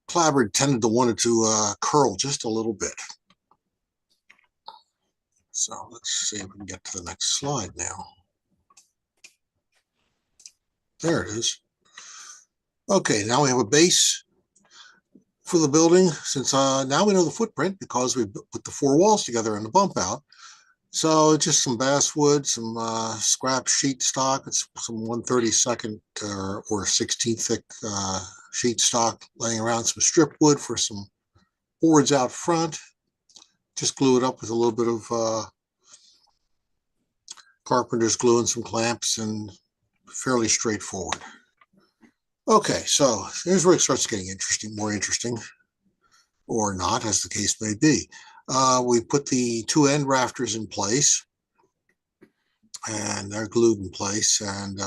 Clapboard tended to want it to curl just a little bit. So let's see if we can get to the next slide now. There it is. Okay, now we have a base for the building. Since now we know the footprint because we put the 4 walls together in the bump out. So just some basswood, some scrap sheet stock. It's some 1/32 or 16 thick sheet stock laying around, some strip wood for some boards out front. Just glue it up with a little bit of carpenter's glue and some clamps, and fairly straightforward. Okay, so here's where it starts getting interesting, more interesting, or not, as the case may be. We put the 2 end rafters in place, and they're glued in place, and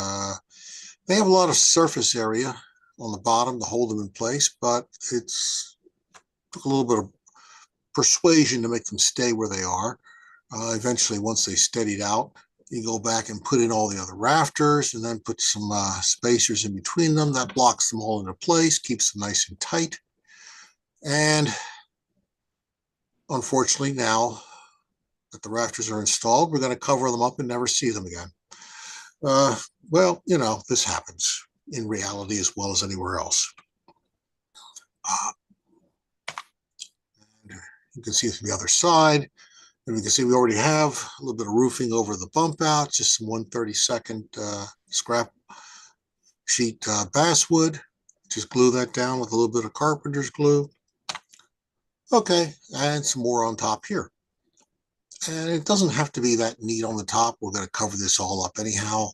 they have a lot of surface area on the bottom to hold them in place, but it's took a little bit of persuasion to make them stay where they are. Eventually, once they steadied out, you go back and put in all the other rafters and then put some spacers in between them. That blocks them all into place, keeps them nice and tight. And unfortunately, now that the rafters are installed, we're going to cover them up and never see them again. Well, you know, this happens in reality as well as anywhere else. And you can see from the other side, and we can see we already have a little bit of roofing over the bump out, just some 1/32 scrap sheet basswood. Just glue that down with a little bit of carpenter's glue. Okay, and some more on top here. And it doesn't have to be that neat on the top. We're going to cover this all up anyhow.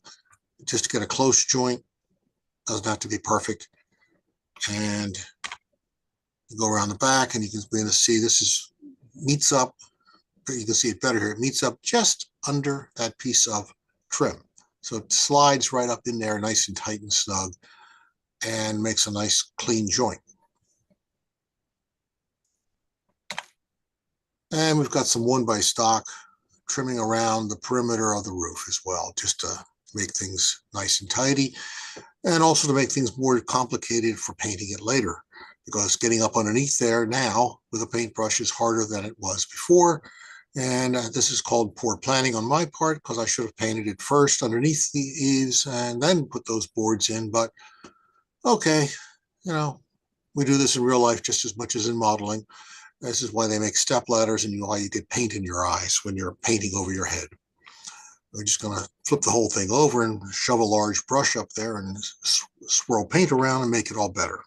Just to get a close joint. Doesn't have to be perfect. And you go around the back and you can begin to see this is meets up, you can see it better here, it meets up just under that piece of trim. So it slides right up in there nice and tight and snug and makes a nice clean joint. And we've got some 1x stock trimming around the perimeter of the roof as well, just to make things nice and tidy, and also to make things more complicated for painting it later, because getting up underneath there now with a paintbrush is harder than it was before. And this is called poor planning on my part, because I should have painted it first underneath the eaves and then put those boards in. But okay, you know, we do this in real life just as much as in modeling. This is why they make step ladders and why you get paint in your eyes when you're painting over your head. We're just going to flip the whole thing over and shove a large brush up there and swirl paint around and make it all better.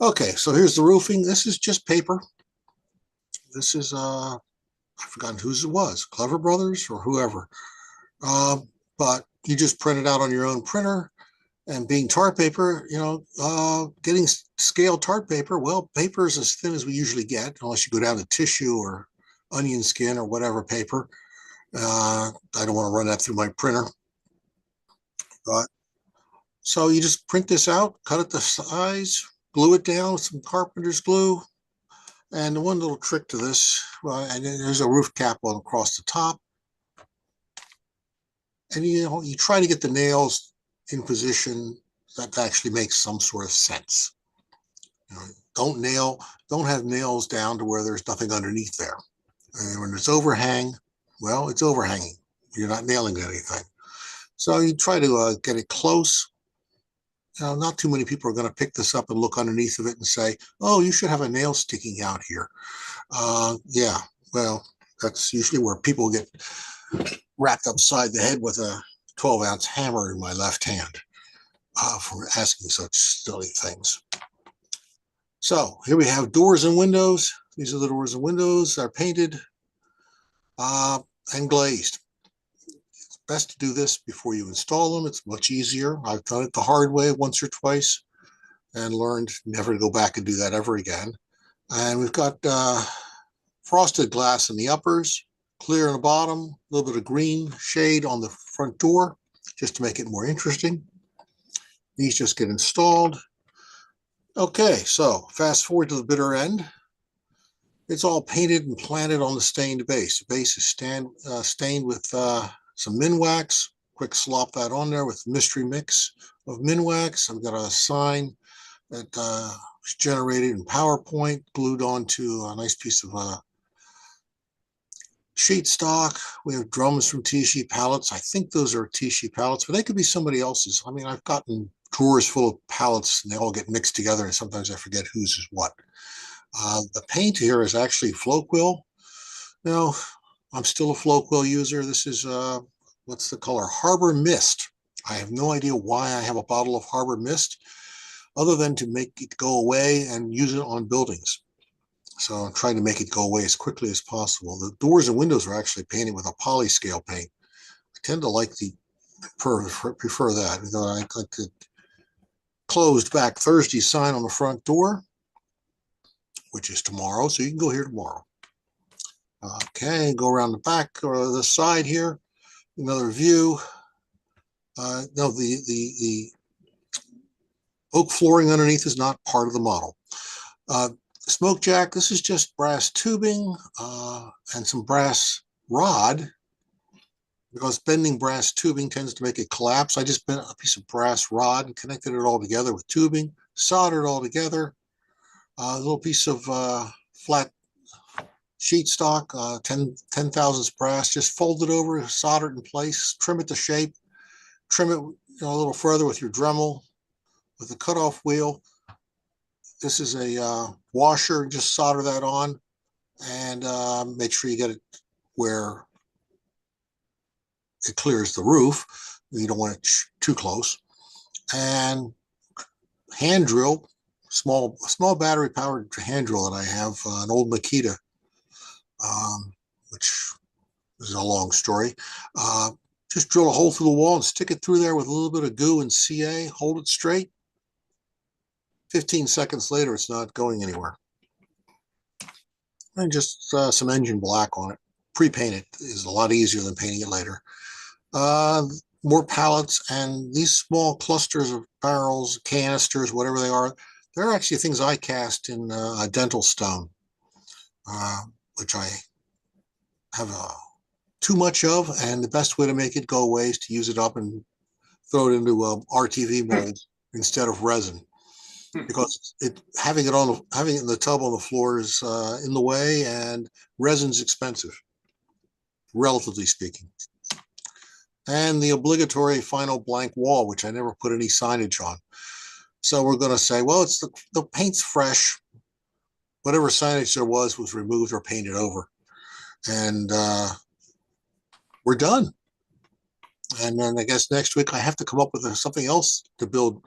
Okay, so here's the roofing. This is just paper. This is, I've forgotten whose it was, Clever Brothers or whoever. But you just print it out on your own printer. And being tar paper, you know, getting scale tar paper, well, paper is as thin as we usually get, unless you go down to tissue or onion skin or whatever paper. I don't want to run that through my printer. But so you just print this out, cut it to size, glue it down with some carpenter's glue. And the one little trick to this, well, and there's a roof cap on across the top. And you know, you try to get the nails in position that actually makes some sort of sense. You know, don't have nails down to where there's nothing underneath there. And when there's overhang, well, it's overhanging. You're not nailing anything. So you try to get it close. You know, not too many people are going to pick this up and look underneath of it and say, oh, you should have a nail sticking out here. Yeah, well, that's usually where people get wrapped upside the head with a 12-ounce hammer in my left hand for asking such silly things. So here we have doors and windows. These are the doors and windows. They're painted and glazed. It's best to do this before you install them. It's much easier. I've done it the hard way once or twice and learned never to go back and do that ever again. And we've got frosted glass in the uppers, clear in the bottom, a little bit of green shade on the front door just to make it more interesting. These just get installed. Okay, so fast forward to the bitter end. It's all painted and planted on the stained base. The base is stained with some Minwax. Quick slop that on there with mystery mix of Minwax. I've got a sign that was generated in PowerPoint, glued onto a nice piece of sheet stock. We have drums from T-sheet pallets. I think those are T-sheet pallets, but they could be somebody else's. I mean, I've gotten drawers full of pallets and they all get mixed together and sometimes I forget whose is what. The paint here is actually Floquil. Now, I'm still a Floquil user. This is, what's the color? Harbor Mist. I have no idea why I have a bottle of Harbor Mist other than to make it go away and use it on buildings. So I'm trying to make it go away as quickly as possible. The doors and windows are actually painted with a polyscale paint. I tend to like the prefer that. You know, I like the closed back Thursday sign on the front door, which is tomorrow. So you can go here tomorrow. Okay, go around the back or the side here. Another view. No, the oak flooring underneath is not part of the model. Smoke jack, this is just brass tubing and some brass rod, because bending brass tubing tends to make it collapse. I just bent a piece of brass rod and connected it all together with tubing, soldered it all together. A little piece of flat sheet stock, 10 thousandths brass, just fold it over, solder it in place, trim it to shape, trim it a little further with your Dremel, with the cutoff wheel. This is a washer, just solder that on and make sure you get it where it clears the roof. You don't want it too close. And hand drill, small battery powered hand drill that I have, an old Makita, which is a long story. Just drill a hole through the wall and stick it through there with a little bit of goo and CA, hold it straight. 15 seconds later, it's not going anywhere. and just some engine black on it. Pre-paint it is a lot easier than painting it later. More pallets, and these small clusters of barrels, canisters, whatever they are, they're actually things I cast in a dental stone, which I have too much of, and the best way to make it go away is to use it up and throw it into RTV mold instead of resin, because having it in the tub on the floor is in the way, and resin's expensive, relatively speaking. And the obligatory final blank wall, which I never put any signage on. So we're going to say, well, it's the paint's fresh. Whatever signage there was removed or painted over, and we're done. And then I guess next week I have to come up with something else to build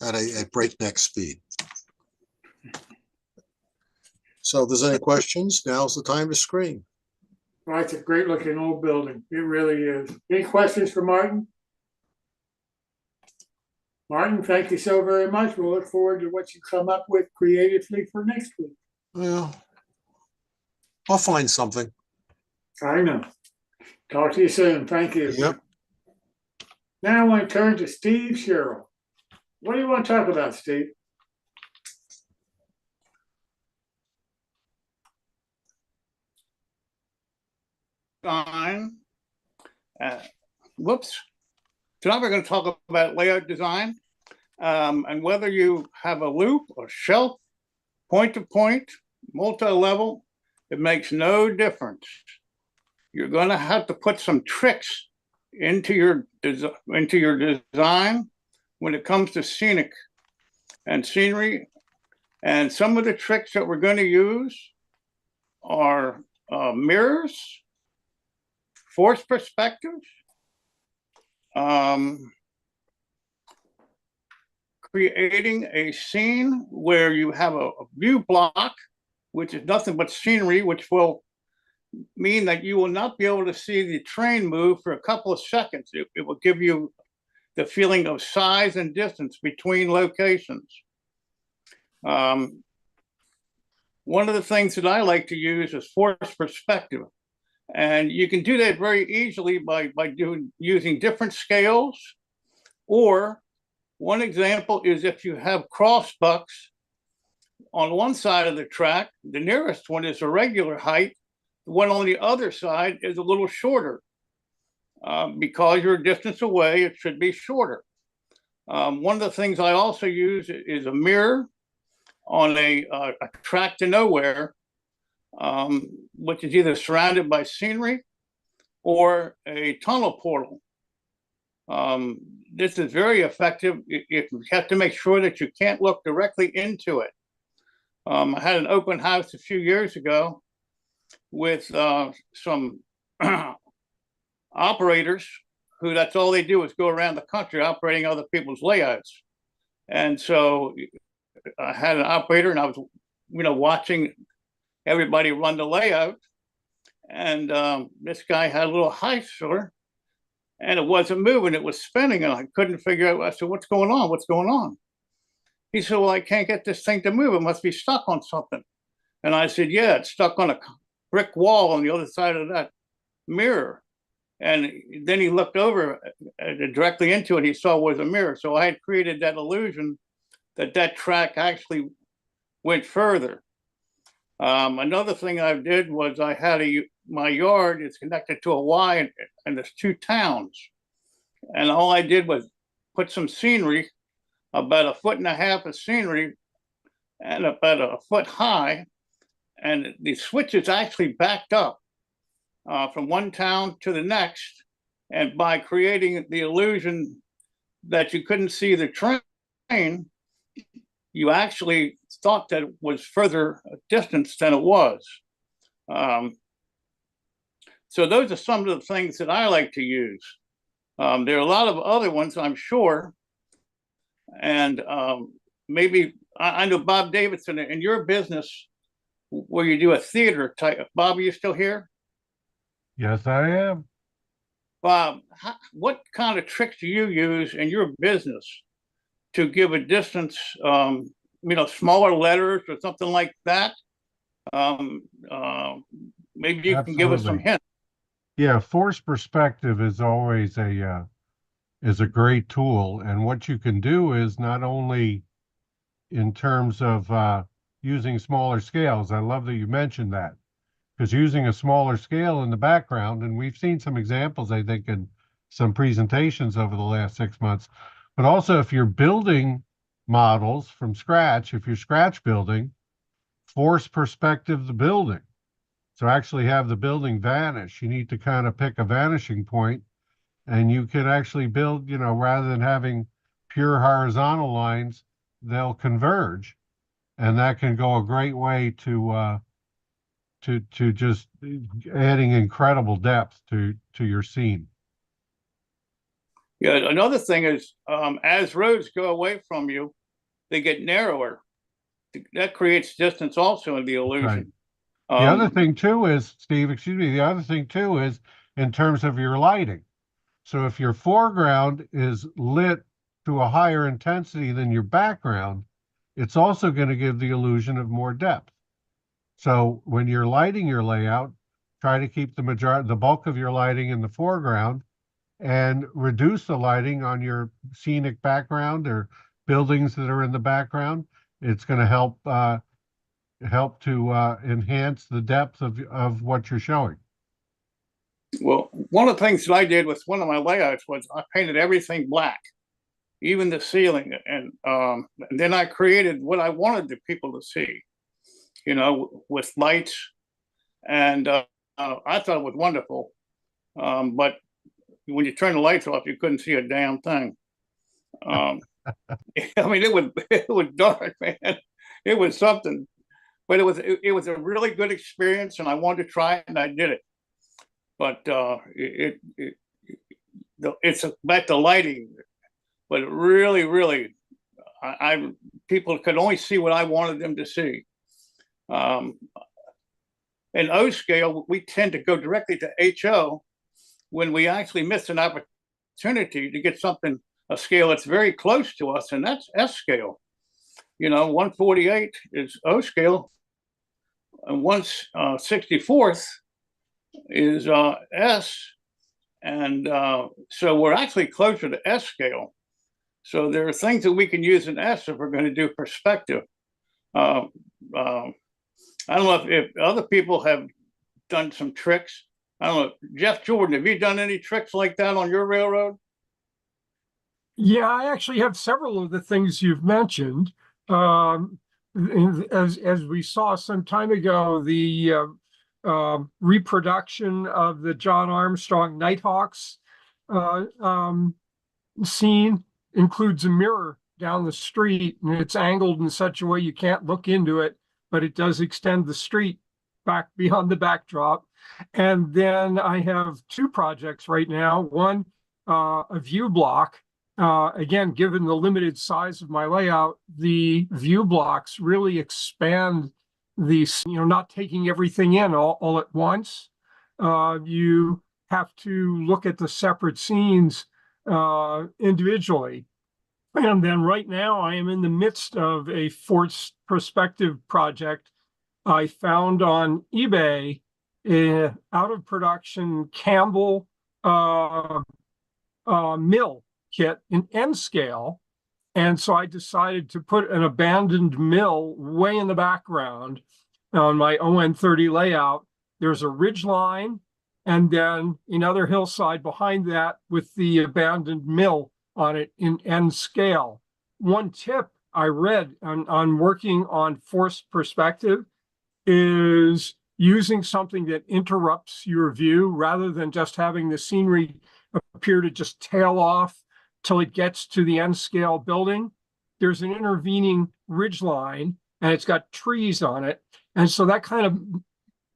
at a breakneck speed. So if there's any questions, now's the time to scream. Well, it's a great looking old building. It really is. Any questions for Martin? Martin, thank you so very much. We'll look forward to what you come up with creatively for next week. Well, I'll find something. I know. Talk to you soon. Thank you. Yep. Now I want to turn to Steve Sherrill. What do you want to talk about, Steve? Design. Whoops. Tonight we're going to talk about layout design, and whether you have a loop or shelf, point-to-point, multi-level, it makes no difference. You're going to have to put some tricks into your design when it comes to scenic and scenery. And some of the tricks that we're going to use are mirrors, forced perspective, creating a scene where you have a view block, which is nothing but scenery, which will mean that you will not be able to see the train move for a couple of seconds. It will give you the feeling of size and distance between locations. One of the things that I like to use is forced perspective. And you can do that very easily by using different scales. Or one example is if you have cross bucks on one side of the track, the nearest one is a regular height. The one on the other side is a little shorter. Because you're a distance away, it should be shorter. One of the things I also use is a mirror on a track to nowhere, which is either surrounded by scenery or a tunnel portal. This is very effective. You have to make sure that you can't look directly into it. I had an open house a few years ago with some operators who that's all they do is go around the country operating other people's layouts. And so I had an operator and I was, watching everybody run the layout. And this guy had a little height filler and it wasn't moving, it was spinning, and I couldn't figure out. I said, what's going on? What's going on? He said, well, I can't get this thing to move. It must be stuck on something. And I said, yeah, it's stuck on a brick wall on the other side of that mirror. And then he looked over directly into it. He saw it was a mirror. So I had created that illusion that track actually went further. Another thing I did was I had my yard is connected to a Y, and there's two towns. And all I did was put some scenery, about 1.5 feet of scenery, and about 1 foot high. And the switches actually backed up from one town to the next. And by creating the illusion that you couldn't see the train, you actually thought that it was further distance than it was. So those are some of the things that I like to use. There are a lot of other ones, I'm sure. And maybe, I know Bob Davidson, in your business, where you do a theater type. Bob, are you still here? Yes, I am. Bob, what kind of tricks do you use in your business to give a distance, smaller letters or something like that, Maybe you can give us some Absolutely. hints. Yeah, force perspective is always a great tool, and what you can do is not only in terms of using smaller scales. I love that you mentioned that, because using a smaller scale in the background, and we've seen some examples, I think, in some presentations over the last 6 months, but also if you're building models from scratch, if you're scratch building, force perspective the building. So actually have the building vanish. You need to kind of pick a vanishing point, and you can actually build, rather than having pure horizontal lines, they'll converge. And that can go a great way to just adding incredible depth to your scene. Yeah, another thing is, as roads go away from you, they get narrower. That creates distance also in the illusion. Right. The other thing too is, Steve, excuse me, the other thing too is in terms of your lighting. So if your foreground is lit to a higher intensity than your background, it's also going to give the illusion of more depth. So when you're lighting your layout, try to keep the bulk of your lighting in the foreground and reduce the lighting on your scenic background or buildings that are in the background. It's going to help to enhance the depth of what you're showing. Well, one of the things that I did with one of my layouts was I painted everything black, even the ceiling, and then I created what I wanted the people to see, with lights, and I thought it was wonderful. But when you turn the lights off, you couldn't see a damn thing. I mean, it was dark, man. It was something, but it was a really good experience, and I wanted to try it, and I did it. But it's about the lighting, but it really, people could only see what I wanted them to see. In O scale, we tend to go directly to HO when we actually miss an opportunity to get a scale that's very close to us, and that's S scale. 1/48 is O scale, and 1/64th is S, and so we're actually closer to S scale. So there are things that we can use in S if we're going to do perspective. I don't know if other people have done some tricks. I don't know, Jeff Jordan, have you done any tricks like that on your railroad? Yeah, I actually have several of the things you've mentioned. As we saw some time ago, the reproduction of the John Armstrong Nighthawks scene includes a mirror down the street, and it's angled in such a way you can't look into it, but it does extend the street back beyond the backdrop. And then I have two projects right now. One, a view block. Again, given the limited size of my layout, the view blocks really expand these, not taking everything in all at once. You have to look at the separate scenes individually. And then right now I am in the midst of a forced perspective project. I found on eBay a out of production Campbell mill kit in N scale. And so I decided to put an abandoned mill way in the background on my ON30 layout. There's a ridge line and then another hillside behind that with the abandoned mill on it in N scale. One tip I read on working on forced perspective is using something that interrupts your view rather than just having the scenery appear to just tail off till it gets to the N scale building. There's an intervening ridge line and it's got trees on it. And so that kind of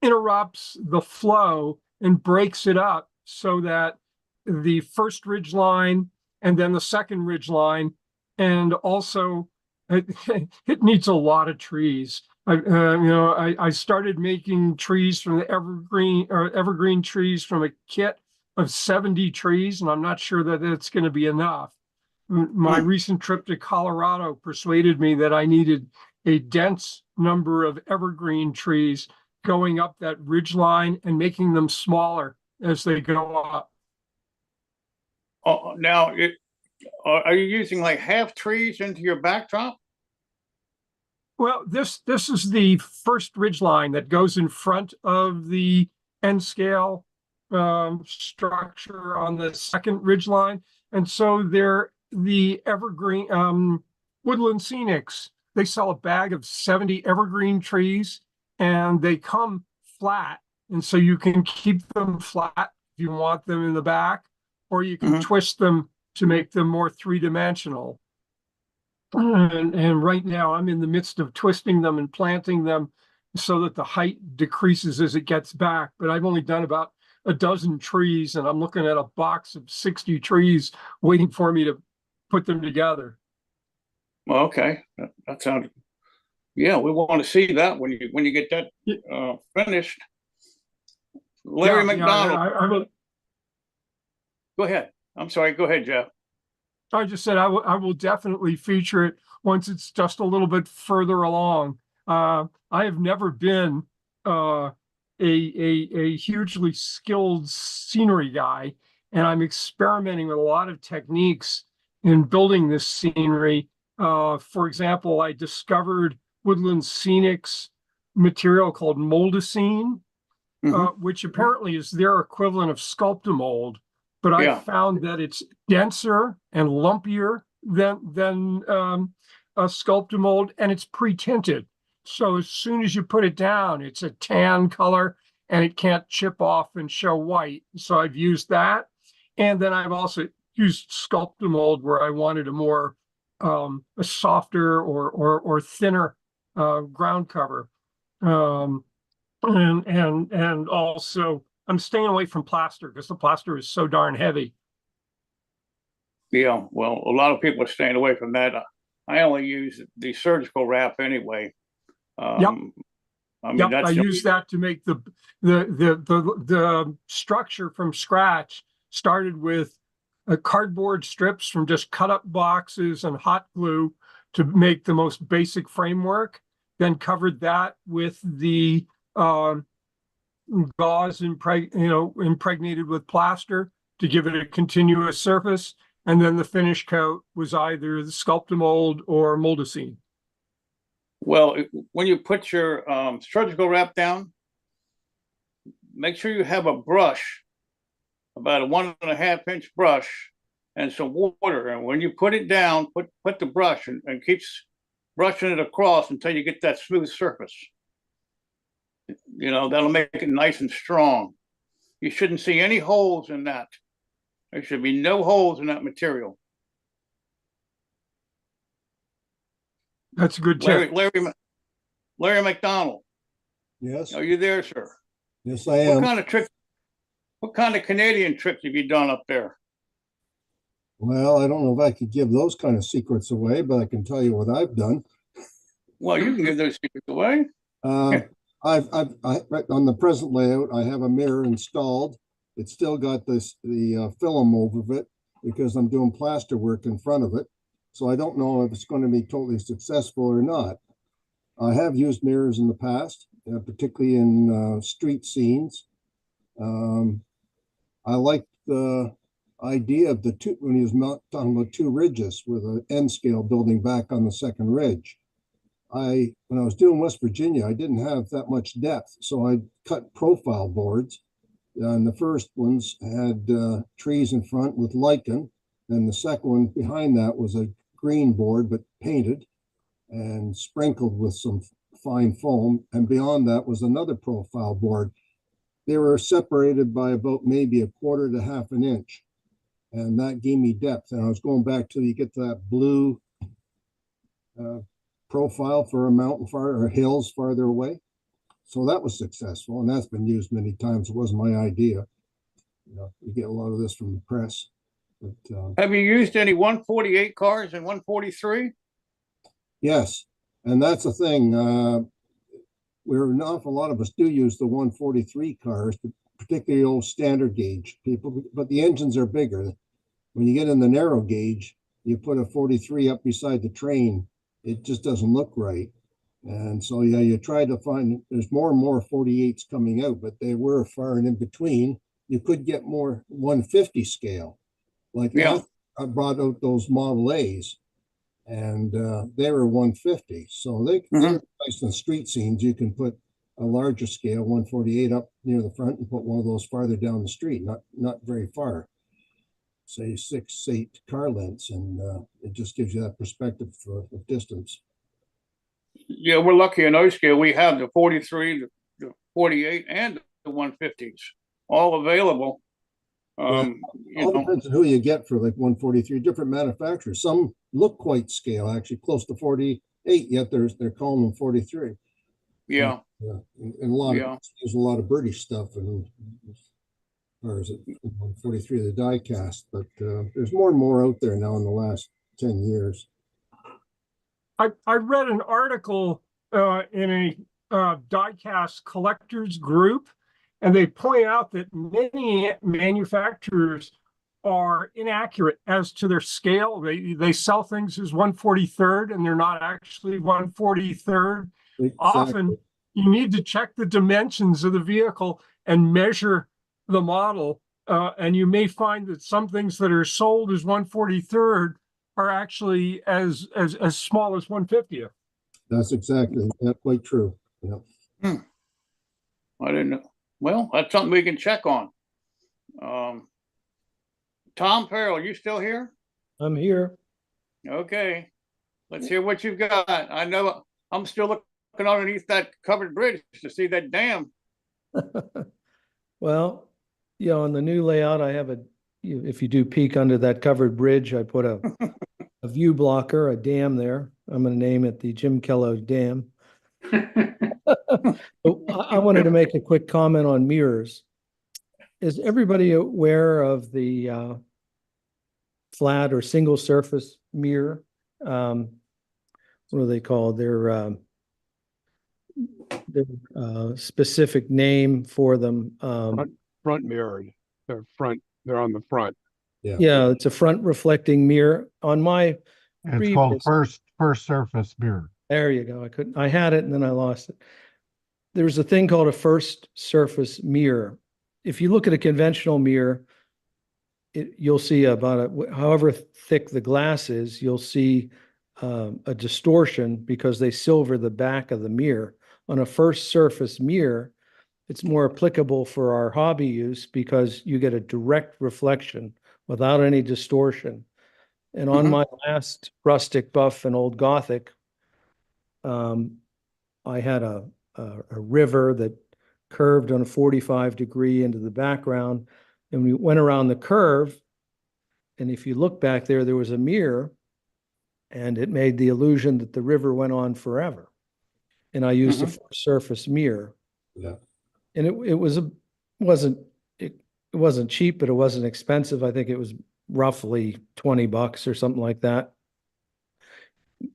interrupts the flow and breaks it up so that the first ridge line and then the second ridge line, and also it needs a lot of trees. I started making trees from the evergreen trees from a kit of 70 trees, and I'm not sure that it's going to be enough. My recent trip to Colorado persuaded me that I needed a dense number of evergreen trees going up that ridge line and making them smaller as they go up. Oh, now, are you using like half trees into your backdrop? Well, this is the first ridge line that goes in front of the N scale structure on the second ridge line. And so they're the evergreen Woodland Scenics. They sell a bag of 70 evergreen trees and they come flat. And so you can keep them flat if you want them in the back, or you can twist them to make them more three-dimensional. And right now I'm in the midst of twisting them and planting them so that the height decreases as it gets back. But I've only done about a dozen trees and I'm looking at a box of 60 trees waiting for me to put them together. Well, okay, that sounds, yeah, we want to see that when you get that finished. Larry McDonald. Go ahead. I'm sorry. Go ahead, Jeff. I just said I will definitely feature it once it's just a little bit further along. I have never been a hugely skilled scenery guy, and I'm experimenting with a lot of techniques in building this scenery. For example, I discovered Woodland Scenics material called Moldacine, which apparently is their equivalent of Sculptamold. But I found that it's denser and lumpier than a Sculptamold, and it's pre-tinted. So as soon as you put it down, it's a tan color and it can't chip off and show white. So I've used that. And then I've also used Sculptamold where I wanted a more a softer or thinner ground cover. And also I'm staying away from plaster because the plaster is so darn heavy. Yeah, well, a lot of people are staying away from that. I only use the surgical wrap anyway. I mean, I use that to make the structure from scratch. Started with cardboard strips from just cut up boxes and hot glue to make the most basic framework. Then covered that with the gauze impregnated with plaster to give it a continuous surface, and then the finish coat was either the Sculptamold or Moldacine. Well, when you put your surgical wrap down, make sure you have a brush, about a 1.5 inch brush, and some water. And when you put it down, put the brush and keep brushing it across until you get that smooth surface. You know, that'll make it nice and strong. You shouldn't see any holes in that. There should be no holes in that material. That's a good tip. Larry McDonald. Yes. Are you there, sir? Yes, I am. What kind of Canadian tricks have you done up there? Well, I don't know if I could give those kind of secrets away, but I can tell you what I've done. Well, you can give those secrets away. I've right on the present layout, I have a mirror installed. It's still got the film over it because I'm doing plaster work in front of it. So I don't know if it's going to be totally successful or not. I have used mirrors in the past, particularly in street scenes. I like the idea of the two, when he was talking about two ridges with an N scale building back on the second ridge. When I was doing West Virginia, I didn't have that much depth, so I cut profile boards. And the first ones had trees in front with lichen. Then the second one behind that was a green board, but painted and sprinkled with some fine foam. And beyond that was another profile board. They were separated by about maybe 1/4 to 1/2 inch. And that gave me depth. And I was going back till you get to that blue profile for a mountain or hills farther away. So that was successful, and that's been used many times. It wasn't my idea. You know, you get a lot of this from the press. But, have you used any 148 cars and 143? Yes, and that's the thing. An awful lot of us do use the 143 cars, particularly old standard gauge people, but the engines are bigger. When you get in the narrow gauge, you put a 43 up beside the train, it just doesn't look right. And so, yeah, you try to find, there's more and more 48s coming out, but they were far and in between. You could get more 150 scale. Like Yeah. I brought out those Model A's, and they were 150. So they're nice in street scenes. You can put a larger scale 148 up near the front and put one of those farther down the street, not very far, say 6, 8 car lengths, and it just gives you that perspective of distance. Yeah, we're lucky in O scale. We have the 43, the 48, and the 150s all available. All depends on who you get for like 143. Different manufacturers. Some look quite scale, actually close to 48, yet they're calling them 43. Yeah. And a lot of use a lot of British stuff, and or is it 143 the die cast? But there's more and more out there now in the last 10 years. I read an article in a die-cast collectors group, and they point out that many manufacturers are inaccurate as to their scale. They sell things as 143rd, and they're not actually 143rd. Exactly. Often, you need to check the dimensions of the vehicle and measure the model, and you may find that some things that are sold as 143rd are actually as small as 150th. That's exactly quite true. Yeah. I didn't know. Well, that's something we can check on. Tom Farrell, you still here? I'm here. Okay. Let's hear what you've got. I know I'm still looking underneath that covered bridge to see that dam. Well, on the new layout, I have if you do peek under that covered bridge, I put a view blocker, a dam there. I'm going to name it the Jim Kellogg Dam. I wanted to make a quick comment on mirrors. Is everybody aware of the flat or single surface mirror? What are they called? Their specific name for them. Front mirrored. They're on the front. Yeah, it's a front reflecting mirror. On my It's called first surface mirror. There you go. I had it and then I lost it. There's a thing called a first surface mirror. If you look at a conventional mirror, you'll see however thick the glass is, you'll see a distortion because they silver the back of the mirror. On a first surface mirror, it's more applicable for our hobby use because you get a direct reflection without any distortion. And on my last rustic buff and old Gothic, I had a river that curved on a 45-degree into the background. And we went around the curve. And if you look back there, there was a mirror, and it made the illusion that the river went on forever. And I used a first surface mirror. Yeah. And it wasn't cheap, but it wasn't expensive. I think it was roughly $20 or something like that,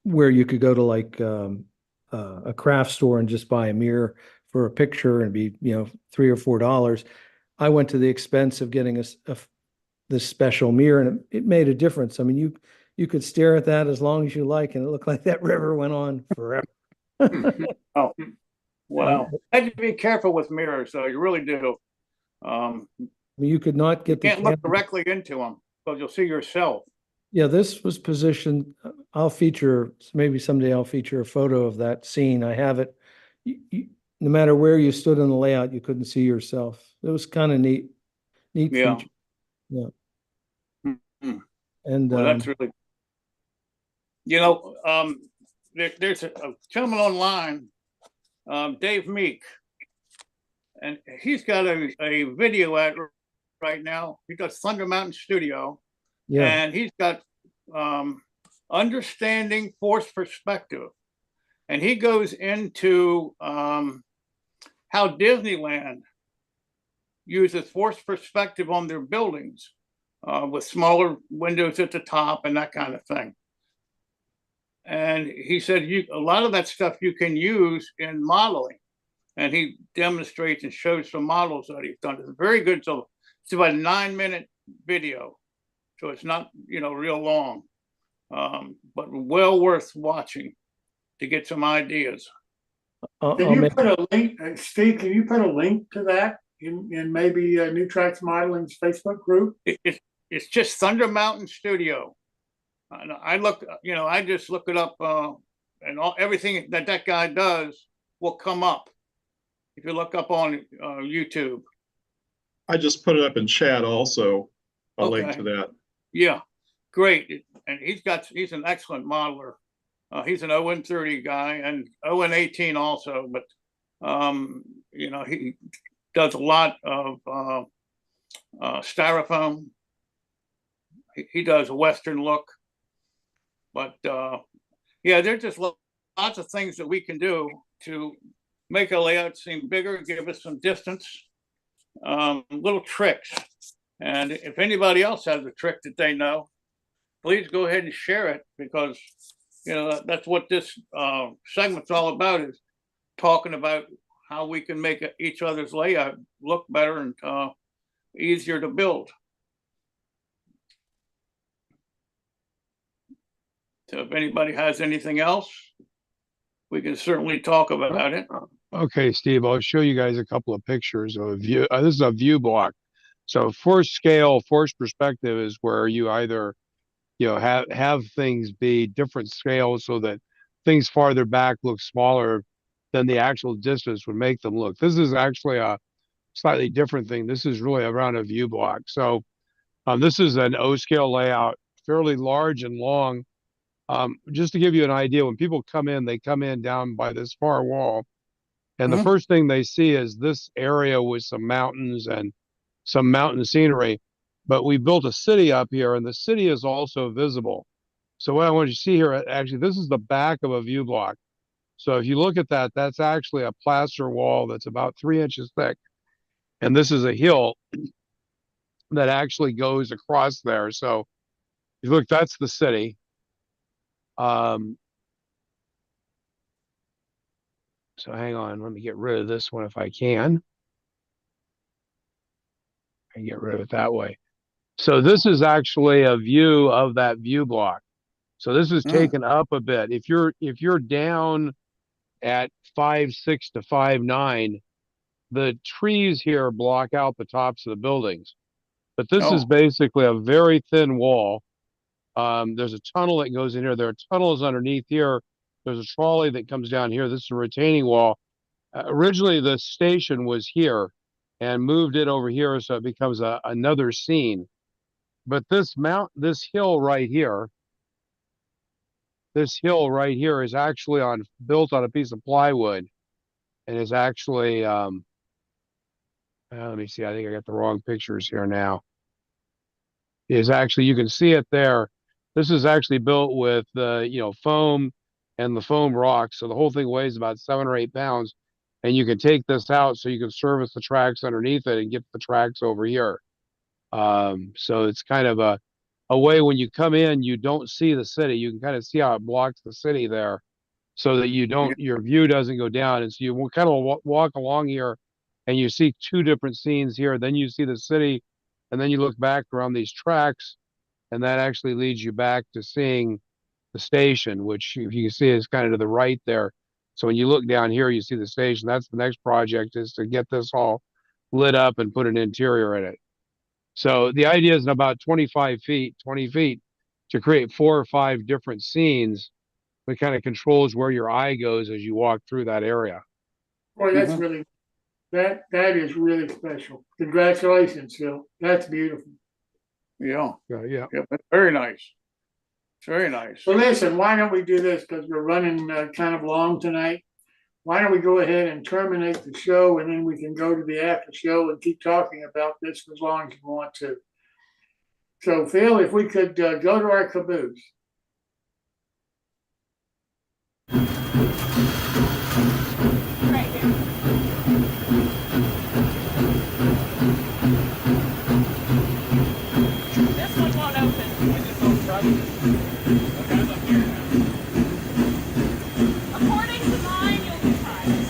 where you could go to like a craft store and just buy a mirror for a picture and be $3 or $4. I went to the expense of getting this special mirror, and it made a difference. I mean, you could stare at that as long as you like, and it looked like that river went on forever. Oh, wow. I had to be careful with mirrors, though. You really do. You could not get you can't look directly into them because you'll see yourself. Yeah, this was positioned. Maybe someday I'll feature a photo of that scene. I have it. No matter where you stood in the layout, you couldn't see yourself. It was kind of neat Yeah. feature. Yeah. Mm-hmm. And well, that's really, there's a gentleman online, Dave Meek, and he's got a video out right now. He does Thunder Mountain Studio. Yeah. And he's got understanding force perspective. And he goes into how Disneyland uses force perspective on their buildings with smaller windows at the top and that kind of thing. And he said a lot of that stuff you can use in modeling. And he demonstrates and shows some models that he's done. It's very good. So it's about a 9-minute video. So it's not, real long, but well worth watching. to get some ideas. Can you put a link, Steve, can you put a link to that in maybe New Tracks Modeling's Facebook group? It's just Thunder Mountain Studio. And I just look it up, and everything that guy does will come up if you look up on YouTube. I just put it up in chat also, a link Okay. to that. Yeah, great. And he's an excellent modeler. He's an 0-30 guy and 0-18 also, but he does a lot of styrofoam. He does a Western look, but yeah, there's just lots of things that we can do to make a layout seem bigger, give us some distance, little tricks. And if anybody else has a trick that they know, please go ahead and share it, because that's what this segment's all about, is talking about how we can make each other's layout look better and easier to build. So if anybody has anything else, we can certainly talk about it. Okay, Steve, I'll show you guys a couple of pictures of a view. This is a view block. So forced scale, forced perspective is where you either, have things be different scales so that things farther back look smaller than the actual distance would make them look. This is actually a slightly different thing. This is really around a view block. So this is an O scale layout, fairly large and long. Just to give you an idea, when people come in, they come in down by this far wall, and the first thing they see is this area with some mountains and some mountain scenery. But we built a city up here, and the city is also visible. So what I want you to see here, actually, this is the back of a view block. So if you look at that, that's actually a plaster wall that's about 3 inches thick. And this is a hill that actually goes across there. So if you look, that's the city. So hang on, let me get rid of this one if I can. I can get rid of it that way. So this is actually a view of that view block. So this is taken up a bit. If you're down at 5'6" to 5'9", the trees here block out the tops of the buildings. But this is basically a very thin wall. There's a tunnel that goes in here. There are tunnels underneath here. There's a trolley that comes down here. This is a retaining wall. Originally, the station was here and moved it over here, so it becomes another scene. But this hill right here is actually built on a piece of plywood, and is actually let me see. I think I got the wrong pictures here now. Is actually, you can see it there. This is actually built with the foam and the foam rocks. So the whole thing weighs about 7 or 8 pounds, and you can take this out so you can service the tracks underneath it and get the tracks over here. So it's kind of a way when you come in, you don't see the city. You can kind of see how it blocks the city there, so that your view doesn't go down. And so you kind of walk along here, and you see 2 different scenes here. Then you see the city, and then you look back around these tracks, and that actually leads you back to seeing the station, which, if you can see, is kind of to the right there. So when you look down here, you see the station. That's the next project, is to get this all lit up and put an interior in it. So the idea is in about 20 feet, to create 4 or 5 different scenes that kind of controls where your eye goes as you walk through that area. Boy, that's really, that is really special. Congratulations, Phil. That's beautiful. Yeah. Yeah. That's very nice. It's very nice. So listen, why don't we do this, because we're running kind of long tonight. Why don't we go ahead and terminate the show, and then we can go to the after show and keep talking about this for as long as you want to. So Phil, if we could go to our caboose. This one won't open. According to mine, you'll be fine.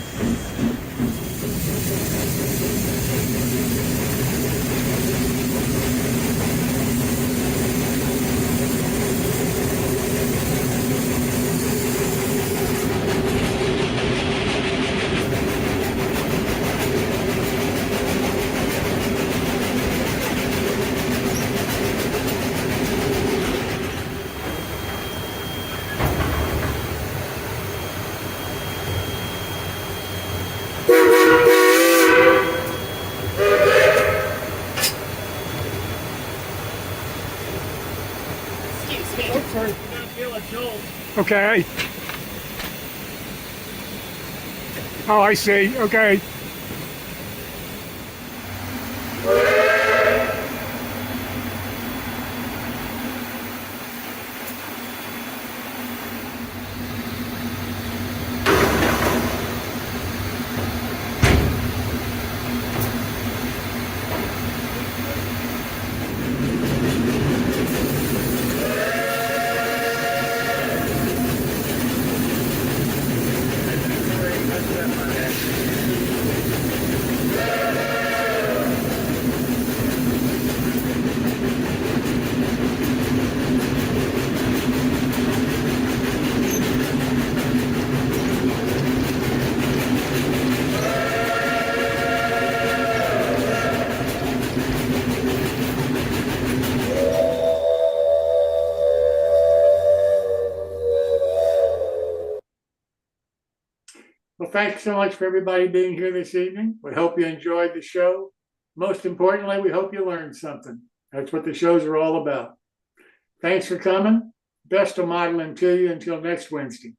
Okay. Oh, I see. Okay. Well, thanks so much for everybody being here this evening. We hope you enjoyed the show. Most importantly, we hope you learned something. That's what the shows are all about. Thanks for coming. Best of modeling to you until next Wednesday.